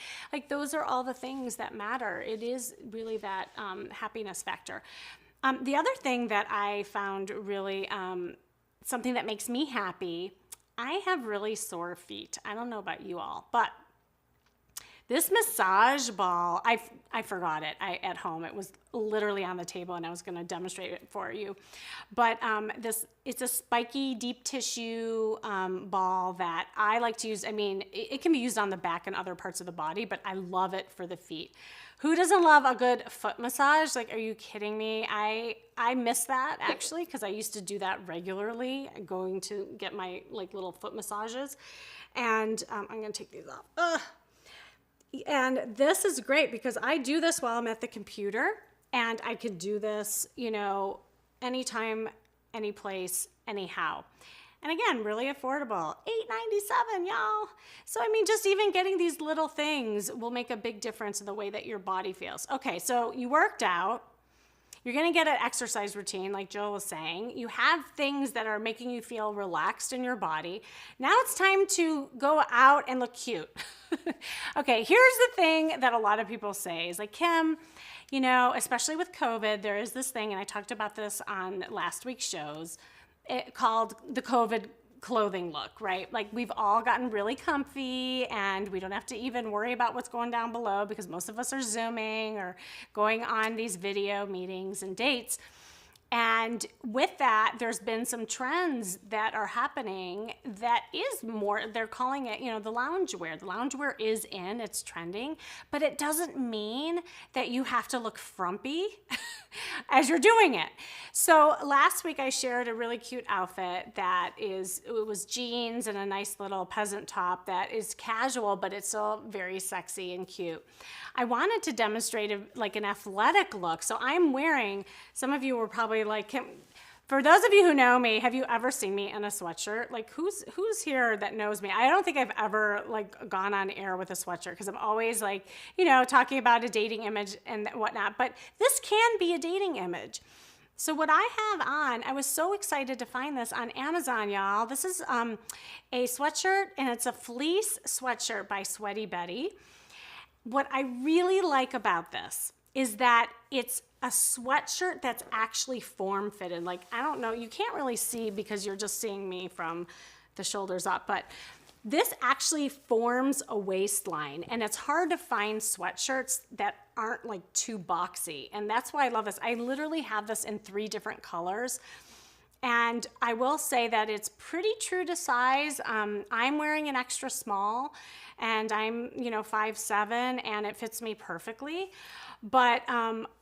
Those are all the things that matter. It is really that happiness factor. The other thing that I found really something that makes me happy, I have really sore feet. I don't know about you all, but this massage ball, I forgot it at home. It was literally on the table and I was gonna demonstrate it for you. But it's a spiky deep tissue ball that I like to use. I mean, it can be used on the back and other parts of the body, but I love it for the feet. Who doesn't love a good foot massage? Are you kidding me? I miss that actually, because I used to do that regularly, going to get my little foot massages. And I'm gonna take these off. Ugh. And this is great because I do this while I'm at the computer, and I could do this, anytime, any place, anyhow. And again, really affordable, $8.97, y'all. So, just even getting these little things will make a big difference in the way that your body feels. Okay, so you worked out, You're going to get an exercise routine, like Jill was saying. You have things that are making you feel relaxed in your body. Now it's time to go out and look cute. Okay, here's the thing that a lot of people say is like, Kim, you know, especially with COVID, there is this thing, and I talked about this on last week's shows, called the COVID clothing look, right? Like we've all gotten really comfy and we don't have to even worry about what's going down below because most of us are Zooming or going on these video meetings and dates. And with that, there's been some trends that are happening that is more, they're calling it, you know, the loungewear. The loungewear is in, it's trending, but it doesn't mean that you have to look frumpy as you're doing it. So last week I shared a really cute outfit that it was jeans and a nice little peasant top that is casual, but it's still very sexy and cute. I wanted to demonstrate like an athletic look. So I'm wearing, some of you were probably like, for those of you who know me, have you ever seen me in a sweatshirt? Like who's here that knows me? I don't think I've ever like gone on air with a sweatshirt because I'm always like, you know, talking about a dating image and whatnot, but this can be a dating image. So what I have on, I was so excited to find this on Amazon, y'all. This is a sweatshirt and it's a fleece sweatshirt by Sweaty Betty. What I really like about this is that it's a sweatshirt that's actually form-fitted. Like, I don't know, you can't really see because you're just seeing me from the shoulders up, but this actually forms a waistline, and it's hard to find sweatshirts that aren't like too boxy, and that's why I love this. I literally have this in 3 different colors. And I will say that it's pretty true to size. I'm wearing an extra small and I'm, you know, 5'7", and it fits me perfectly. But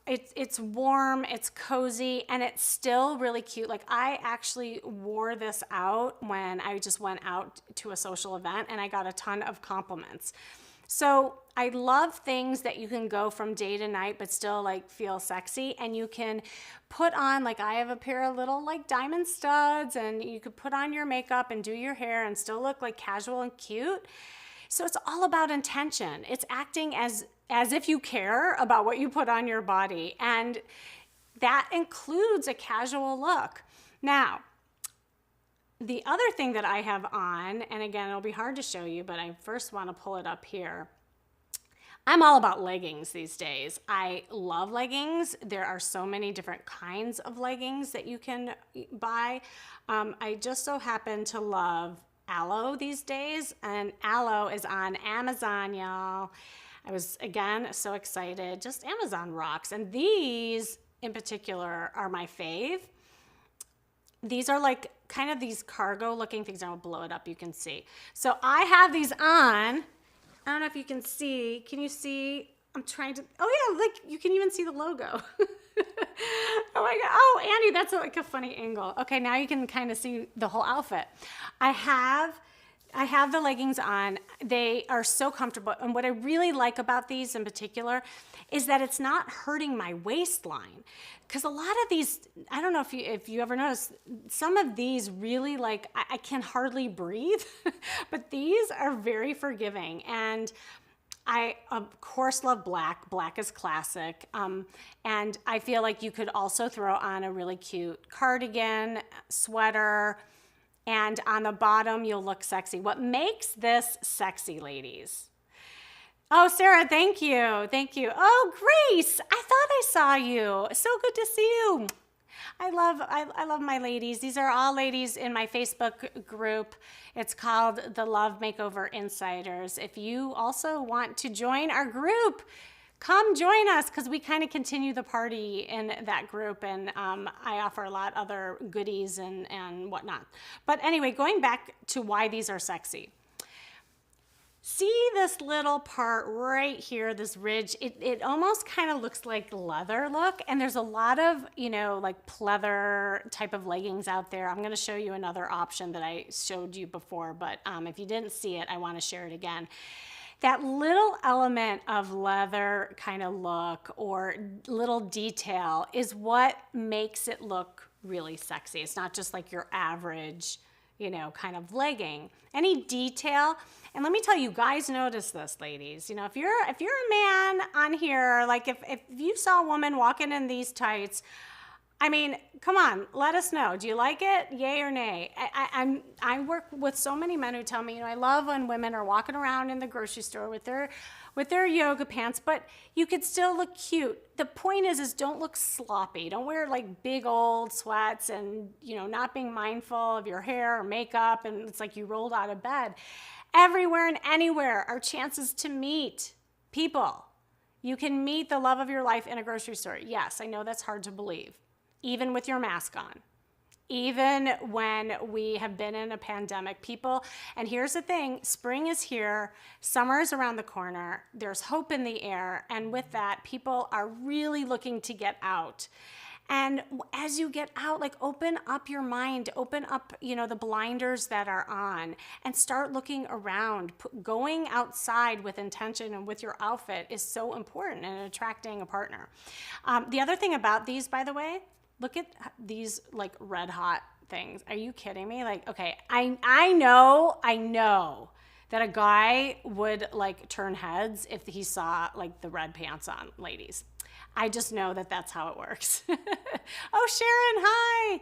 it's warm, it's cozy, and it's still really cute. Like I actually wore this out when I just went out to a social event and I got a ton of compliments. So I love things that you can go from day to night but still like feel sexy, and you can put on, like I have a pair of little like diamond studs, and you could put on your makeup and do your hair and still look like casual and cute. So it's all about intention. It's acting as if you care about what you put on your body, and that includes a casual look. Now, the other thing that I have on, and again, it'll be hard to show you, but I first want to pull it up here. I'm all about leggings these days. I love leggings. There are so many different kinds of leggings that you can buy. I just so happen to love Aloe these days, and Aloe is on Amazon, y'all. I was, again, so excited. Just Amazon rocks. And these in particular are my fave. These are like kind of these cargo looking things. I'll blow it up, you can see. So I have these on. I don't know if you can see. Can you see? I'm trying to, oh yeah, like you can even see the logo. Oh my God, oh Andy, that's like a funny angle. Okay, now you can kind of see the whole outfit. I have the leggings on. They are so comfortable. And what I really like about these in particular is that it's not hurting my waistline. Because a lot of these, I don't know if you ever noticed, some of these really like, I can hardly breathe, but these are very forgiving. And I, of course, love black. Black is classic. And I feel like you could also throw on a really cute cardigan, sweater, and on the bottom, you'll look sexy. What makes this sexy, ladies? Oh, Sarah, thank you. Thank you. Oh, Grace, I thought I saw you. So good to see you. I love my ladies. These are all ladies in my Facebook group. It's called the Love Makeover Insiders. If you also want to join our group, come join us, because we kind of continue the party in that group, and I offer a lot of other goodies and whatnot. But anyway, going back to why these are sexy. See this little part right here, this ridge, it almost kind of looks like leather look, and there's a lot of, you know, like pleather type of leggings out there. I'm gonna show you another option that I showed you before, but if you didn't see it, I wanna share it again. That little element of leather kind of look or little detail is what makes it look really sexy. It's not just like your average kind of legging. Any detail. And let me tell you, guys notice this, ladies. If you're a man on here, like if you saw a woman walking in these tights, I mean, come on, let us know. Do you like it? Yay or nay? I work with so many men who tell me, I love when women are walking around in the grocery store with their yoga pants, but you could still look cute. The point is don't look sloppy. Don't wear like big old sweats and, not being mindful of your hair or makeup, and it's like you rolled out of bed. Everywhere and anywhere are chances to meet people. You can meet the love of your life in a grocery store. Yes, I know that's hard to believe. Even with your mask on, even when we have been in a pandemic, people, and here's the thing, spring is here, summer is around the corner, there's hope in the air, and with that, people are really looking to get out. And as you get out, like open up your mind, open up, the blinders that are on, and start looking around. Going outside with intention and with your outfit is so important in attracting a partner. The other thing about these, by the way, look at these like red hot things. Are you kidding me? Like, okay, I know that a guy would like turn heads if he saw like the red pants on, ladies. I just know that that's how it works. Oh, Sharon, hi.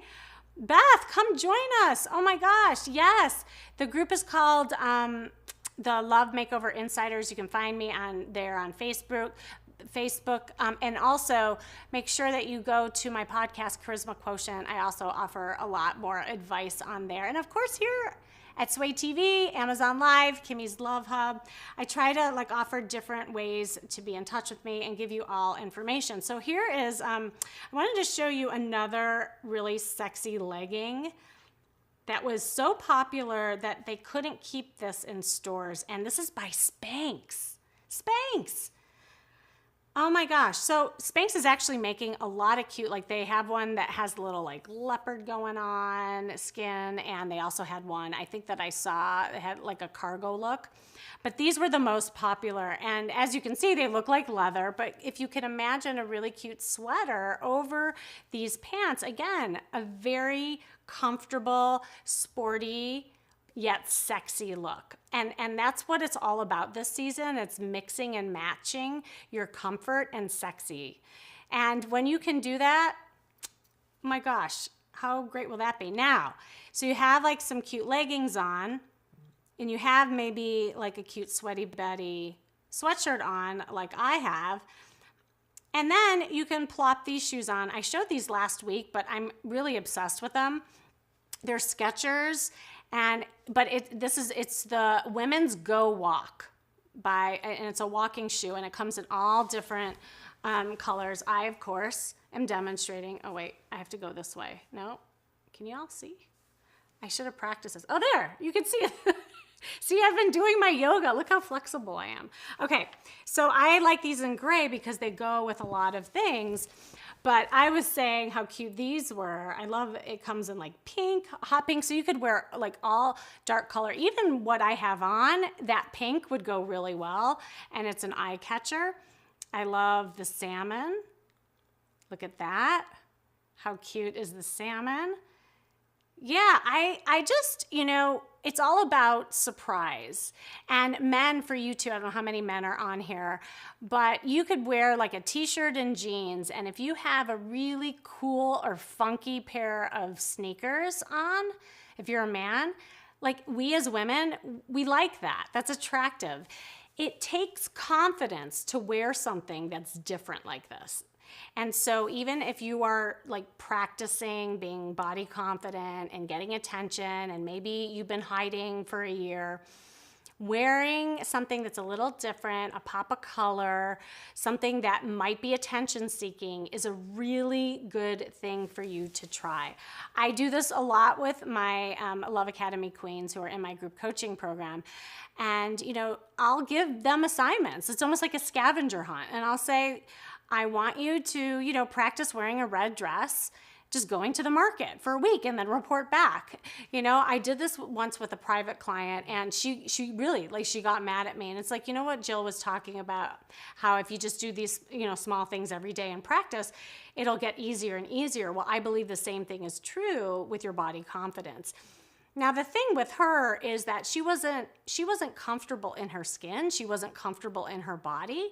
Beth, come join us. Oh my gosh, yes. The group is called the Love Makeover Insiders. You can find me on Facebook. And also make sure that you go to my podcast, Charisma Quotient. I also offer a lot more advice on there. And of course here at Sway TV, Amazon Live, Kimmy's Love Hub, I try to like offer different ways to be in touch with me and give you all information. So here is, I wanted to show you another really sexy legging that was so popular that they couldn't keep this in stores. And this is by Spanx. Spanx. Oh my gosh. So Spanx is actually making a lot of cute, like they have one that has a little like leopard going on skin. And they also had one, I think that I saw, it had like a cargo look. But these were the most popular. And as you can see, they look like leather. But if you can imagine a really cute sweater over these pants, again, a very comfortable, sporty, yet sexy look. And that's what it's all about this season. It's mixing and matching your comfort and sexy. And when you can do that, oh my gosh, how great will that be? Now, so you have like some cute leggings on, and you have maybe like a cute Sweaty Betty sweatshirt on like I have. And then you can plop these shoes on. I showed these last week, but I'm really obsessed with them. They're Skechers. But it's the Women's Go Walk and it's a walking shoe, and it comes in all different colors. I, of course, am demonstrating. Oh wait, I have to go this way. No, can you all see? I should have practiced this. Oh, there, you can see it. See, I've been doing my yoga. Look how flexible I am. Okay, so I like these in gray because they go with a lot of things. But I was saying how cute these were. I love it comes in like pink, hot pink, so you could wear like all dark color. Even what I have on, that pink would go really well, and it's an eye catcher. I love the salmon. Look at that. How cute is the salmon? Yeah, I just, it's all about surprise. And men, for you too, I don't know how many men are on here, but you could wear like a t-shirt and jeans, and if you have a really cool or funky pair of sneakers on, if you're a man, like we as women, we like that. That's attractive. It takes confidence to wear something that's different like this. And so even if you are like practicing being body confident and getting attention, and maybe you've been hiding for a year, wearing something that's a little different, a pop of color, something that might be attention seeking is a really good thing for you to try. I do this a lot with my Love Academy queens who are in my group coaching program. And, I'll give them assignments. It's almost like a scavenger hunt. And I'll say, I want you to, practice wearing a red dress, just going to the market for a week and then report back. I did this once with a private client, and she really, she got mad at me. And it's like, what Jill was talking about, how if you just do these, small things every day and practice, it'll get easier and easier. Well, I believe the same thing is true with your body confidence. Now, the thing with her is that she wasn't comfortable in her skin. She wasn't comfortable in her body.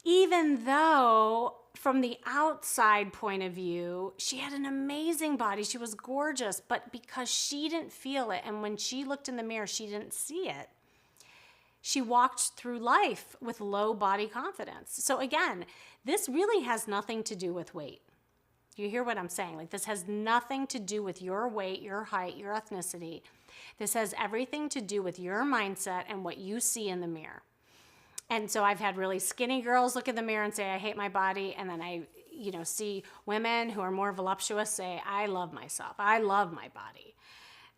Even though from the outside point of view, she had an amazing body. She was gorgeous, but because she didn't feel it, and when she looked in the mirror, she didn't see it, she walked through life with low body confidence. So again, this really has nothing to do with weight. You hear what I'm saying? Like, this has nothing to do with your weight, your height, your ethnicity. This has everything to do with your mindset and what you see in the mirror. And so I've had really skinny girls look in the mirror and say, I hate my body. And then I, see women who are more voluptuous say, I love myself. I love my body.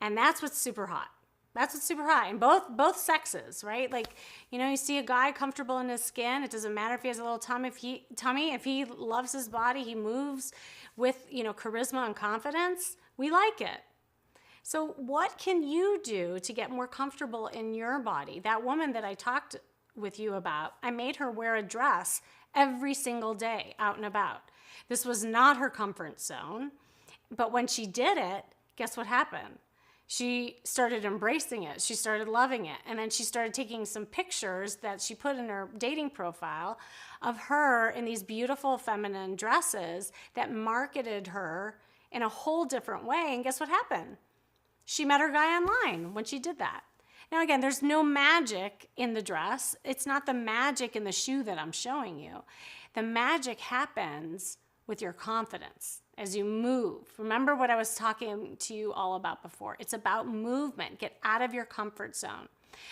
And that's what's super hot. That's what's super hot in both sexes, right? Like, you see a guy comfortable in his skin. It doesn't matter if he has a little tummy. If he loves his body, he moves with, charisma and confidence. We like it. So what can you do to get more comfortable in your body? That woman that I talked with you about, I made her wear a dress every single day out and about. This was not her comfort zone, but when she did it, guess what happened? She started embracing it. She started loving it. And then she started taking some pictures that she put in her dating profile of her in these beautiful feminine dresses that marketed her in a whole different way. And guess what happened? She met her guy online when she did that. Now, again, there's no magic in the dress. It's not the magic in the shoe that I'm showing you. The magic happens with your confidence as you move. Remember what I was talking to you all about before. It's about movement. Get out of your comfort zone.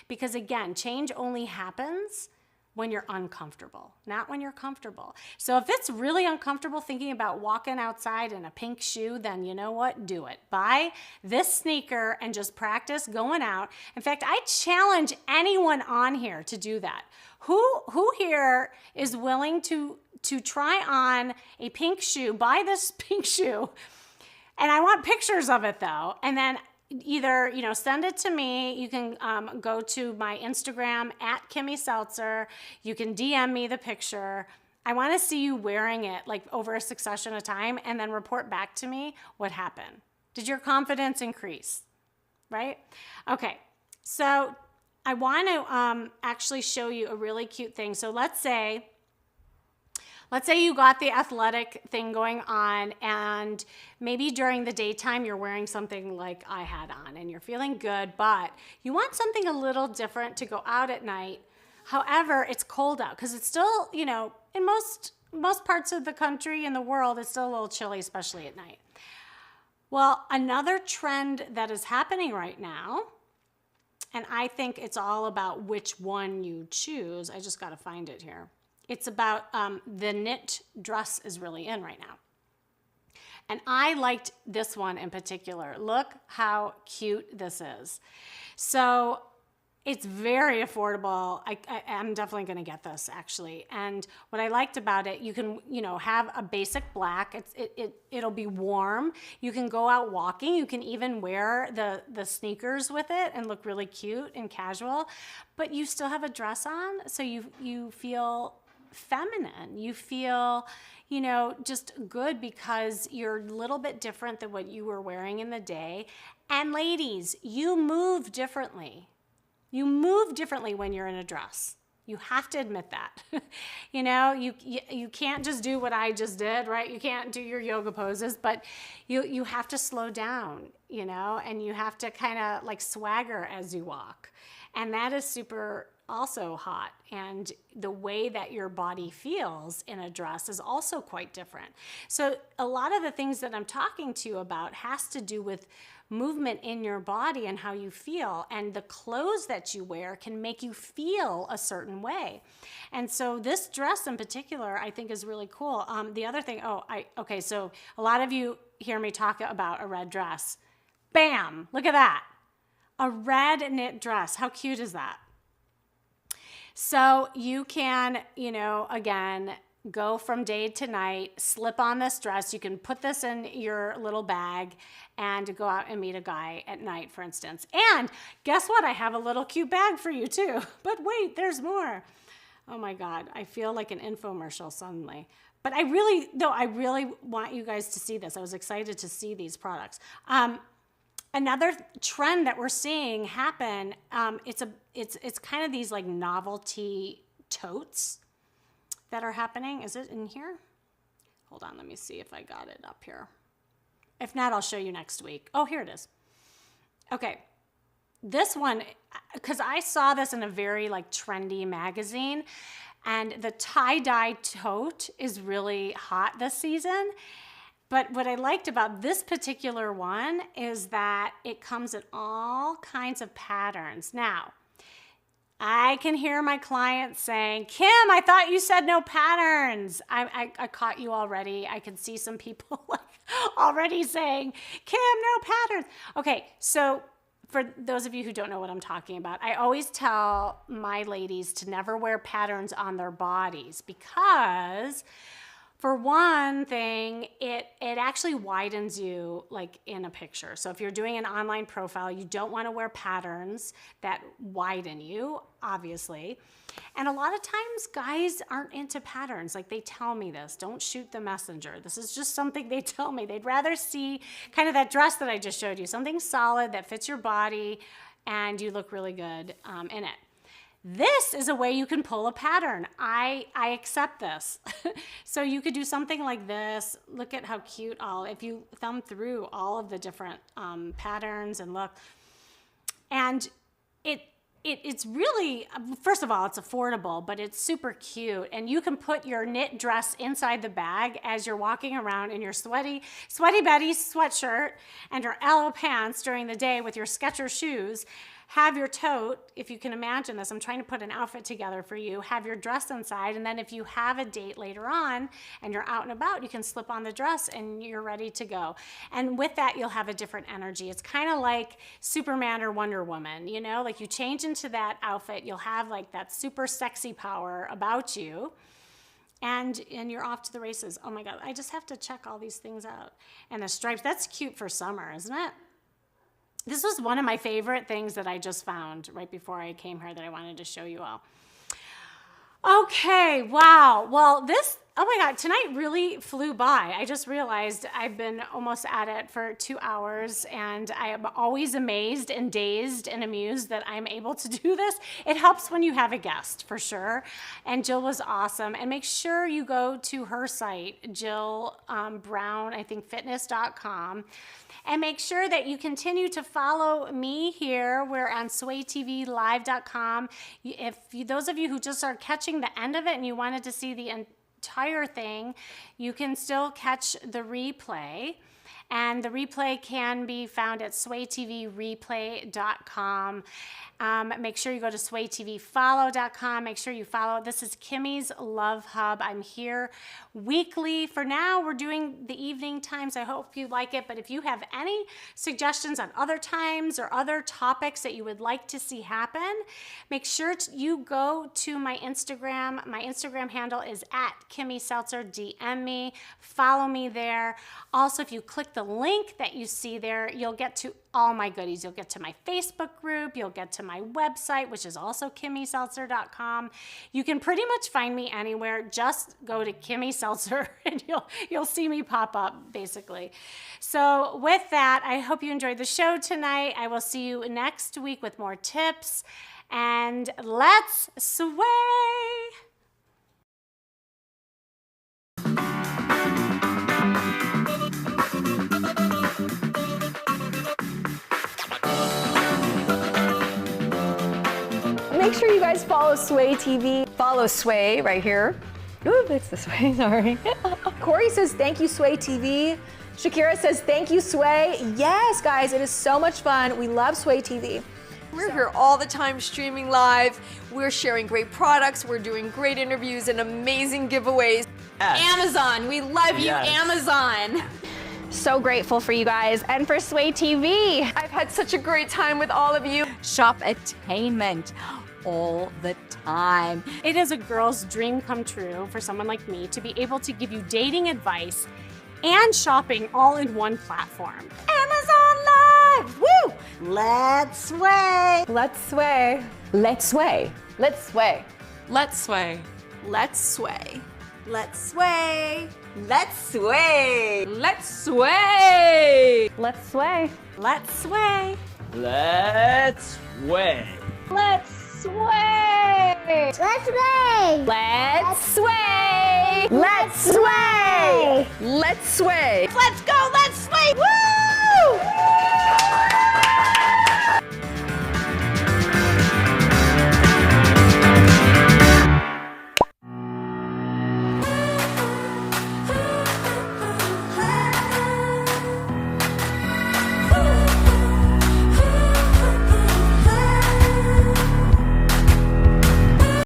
Because again, change only happens when you're uncomfortable, not when you're comfortable. So if it's really uncomfortable thinking about walking outside in a pink shoe, then you know what? Do it. Buy this sneaker and just practice going out. In fact, I challenge anyone on here to do that. Who here is willing to try on a pink shoe, buy this pink shoe, and I want pictures of it though, and then either, send it to me. You can go to my Instagram at Kimmy Seltzer. You can DM me the picture. I want to see you wearing it like over a succession of time and then report back to me what happened. Did your confidence increase? Right? Okay. So I want to actually show you a really cute thing. So let's say you got the athletic thing going on and maybe during the daytime you're wearing something like I had on and you're feeling good, but you want something a little different to go out at night. However, it's cold out because it's still, in most parts of the country and the world, it's still a little chilly, especially at night. Well, another trend that is happening right now, and I think it's all about which one you choose. I just got to find it here. It's about the knit dress is really in right now. And I liked this one in particular. Look how cute this is. So it's very affordable. I'm definitely going to get this actually. And what I liked about it, you can, have a basic black. It'll be warm. You can go out walking. You can even wear the sneakers with it and look really cute and casual. But you still have a dress on, so you feel feminine. You feel, just good because you're a little bit different than what you were wearing in the day. And ladies, you move differently. You move differently when you're in a dress. You have to admit that. You can't just do what I just did, right? You can't do your yoga poses, but you have to slow down, and you have to kind of like swagger as you walk. And that is super also hot. And the way that your body feels in a dress is also quite different. So a lot of the things that I'm talking to you about has to do with movement in your body and how you feel. And the clothes that you wear can make you feel a certain way. And so this dress in particular, I think is really cool. The other thing, okay, so a lot of you hear me talk about a red dress. Bam, look at that. A red knit dress. How cute is that? So you can, again, go from day to night, slip on this dress. You can put this in your little bag and go out and meet a guy at night, for instance. And guess what? I have a little cute bag for you too. But wait, there's more. Oh my God, I feel like an infomercial suddenly. But I really want you guys to see this. I was excited to see these products. Another trend that we're seeing happen, it's kind of these like novelty totes that are happening. Is it in here? Hold on, let me see if I got it up here. If not, I'll show you next week. Oh, here it is. Okay, this one, because I saw this in a very like trendy magazine, and the Tie-Dye Tote is really hot this season. But what I liked about this particular one is that it comes in all kinds of patterns. Now, I can hear my clients saying, Kim, I thought you said no patterns. I caught you already. I can see some people already saying, Kim, no patterns. Okay, so for those of you who don't know what I'm talking about, I always tell my ladies to never wear patterns on their bodies because, for one thing, it actually widens you like in a picture. So if you're doing an online profile, you don't want to wear patterns that widen you, obviously. And a lot of times guys aren't into patterns. Like, they tell me this, don't shoot the messenger. This is just something they tell me. They'd rather see kind of that dress that I just showed you, something solid that fits your body and you look really good in it. This is a way you can pull a pattern. I accept this. So you could do something like this. Look at how cute if you thumb through all of the different patterns and look. And it's really, first of all, it's affordable, but it's super cute. And you can put your knit dress inside the bag as you're walking around in your sweaty Betty sweatshirt and your Aloe pants during the day with your Skechers shoes. Have your tote, if you can imagine this, I'm trying to put an outfit together for you, have your dress inside, and then if you have a date later on and you're out and about, you can slip on the dress and you're ready to go. And with that, you'll have a different energy. It's kind of like Superman or Wonder Woman, you know, like you change into that outfit, you'll have like that super sexy power about you. And you're off to the races. Oh my God, I just have to check all these things out. And the stripes, that's cute for summer, isn't it? This was one of my favorite things that I just found right before I came here that I wanted to show you all. Okay, wow. Well, oh my God, tonight really flew by. I just realized I've been almost at it for 2 hours, and I am always amazed and dazed and amused that I'm able to do this. It helps when you have a guest, for sure. And Jill was awesome. And make sure you go to her site, Jill Brown, I think, fitness.com. And make sure that you continue to follow me here. We're on swaytvlive.com. Those of you who just are catching the end of it and you wanted to see the entire thing, you can still catch the replay. And the replay can be found at swaytvreplay.com. Make sure you go to swaytvfollow.com. Make sure you follow. This is Kimmy's Love Hub. I'm here weekly. For now, we're doing the evening times. I hope you like it. But if you have any suggestions on other times or other topics that you would like to see happen, make sure you go to my Instagram. My Instagram handle is @KimmySeltzer. DM me. Follow me there. Also, if you click the link that you see there, you'll get to all my goodies. You'll get to my Facebook group. You'll get to my website, which is also KimmySeltzer.com. You can pretty much find me anywhere. Just go to Kimmy Seltzer and you'll see me pop up, basically. So with that, I hope you enjoyed the show tonight. I will see you next week with more tips, and let's sway. Make sure you guys follow Sway TV. Follow Sway right here. Ooh, it's this way, sorry. Corey says, thank you, Sway TV. Shakira says, thank you, Sway. Yes, guys, it is so much fun. We love Sway TV. We're here all the time streaming live. We're sharing great products. We're doing great interviews and amazing giveaways. Amazon, we love you, Amazon. So grateful for you guys and for Sway TV. I've had such a great time with all of you. Shop attainment all the time. It is a girl's dream come true for someone like me to be able to give you dating advice and shopping all in one platform. Amazon Live! Woo! Let's sway! Let's sway. Let's sway. Let's sway. Let's sway. Let's sway. Let's sway. Let's sway. Let's sway. Let's sway. Let's sway. Let's sway. Let's sway. Let's sway. Let's sway. Let's sway. Let's sway. Let's go,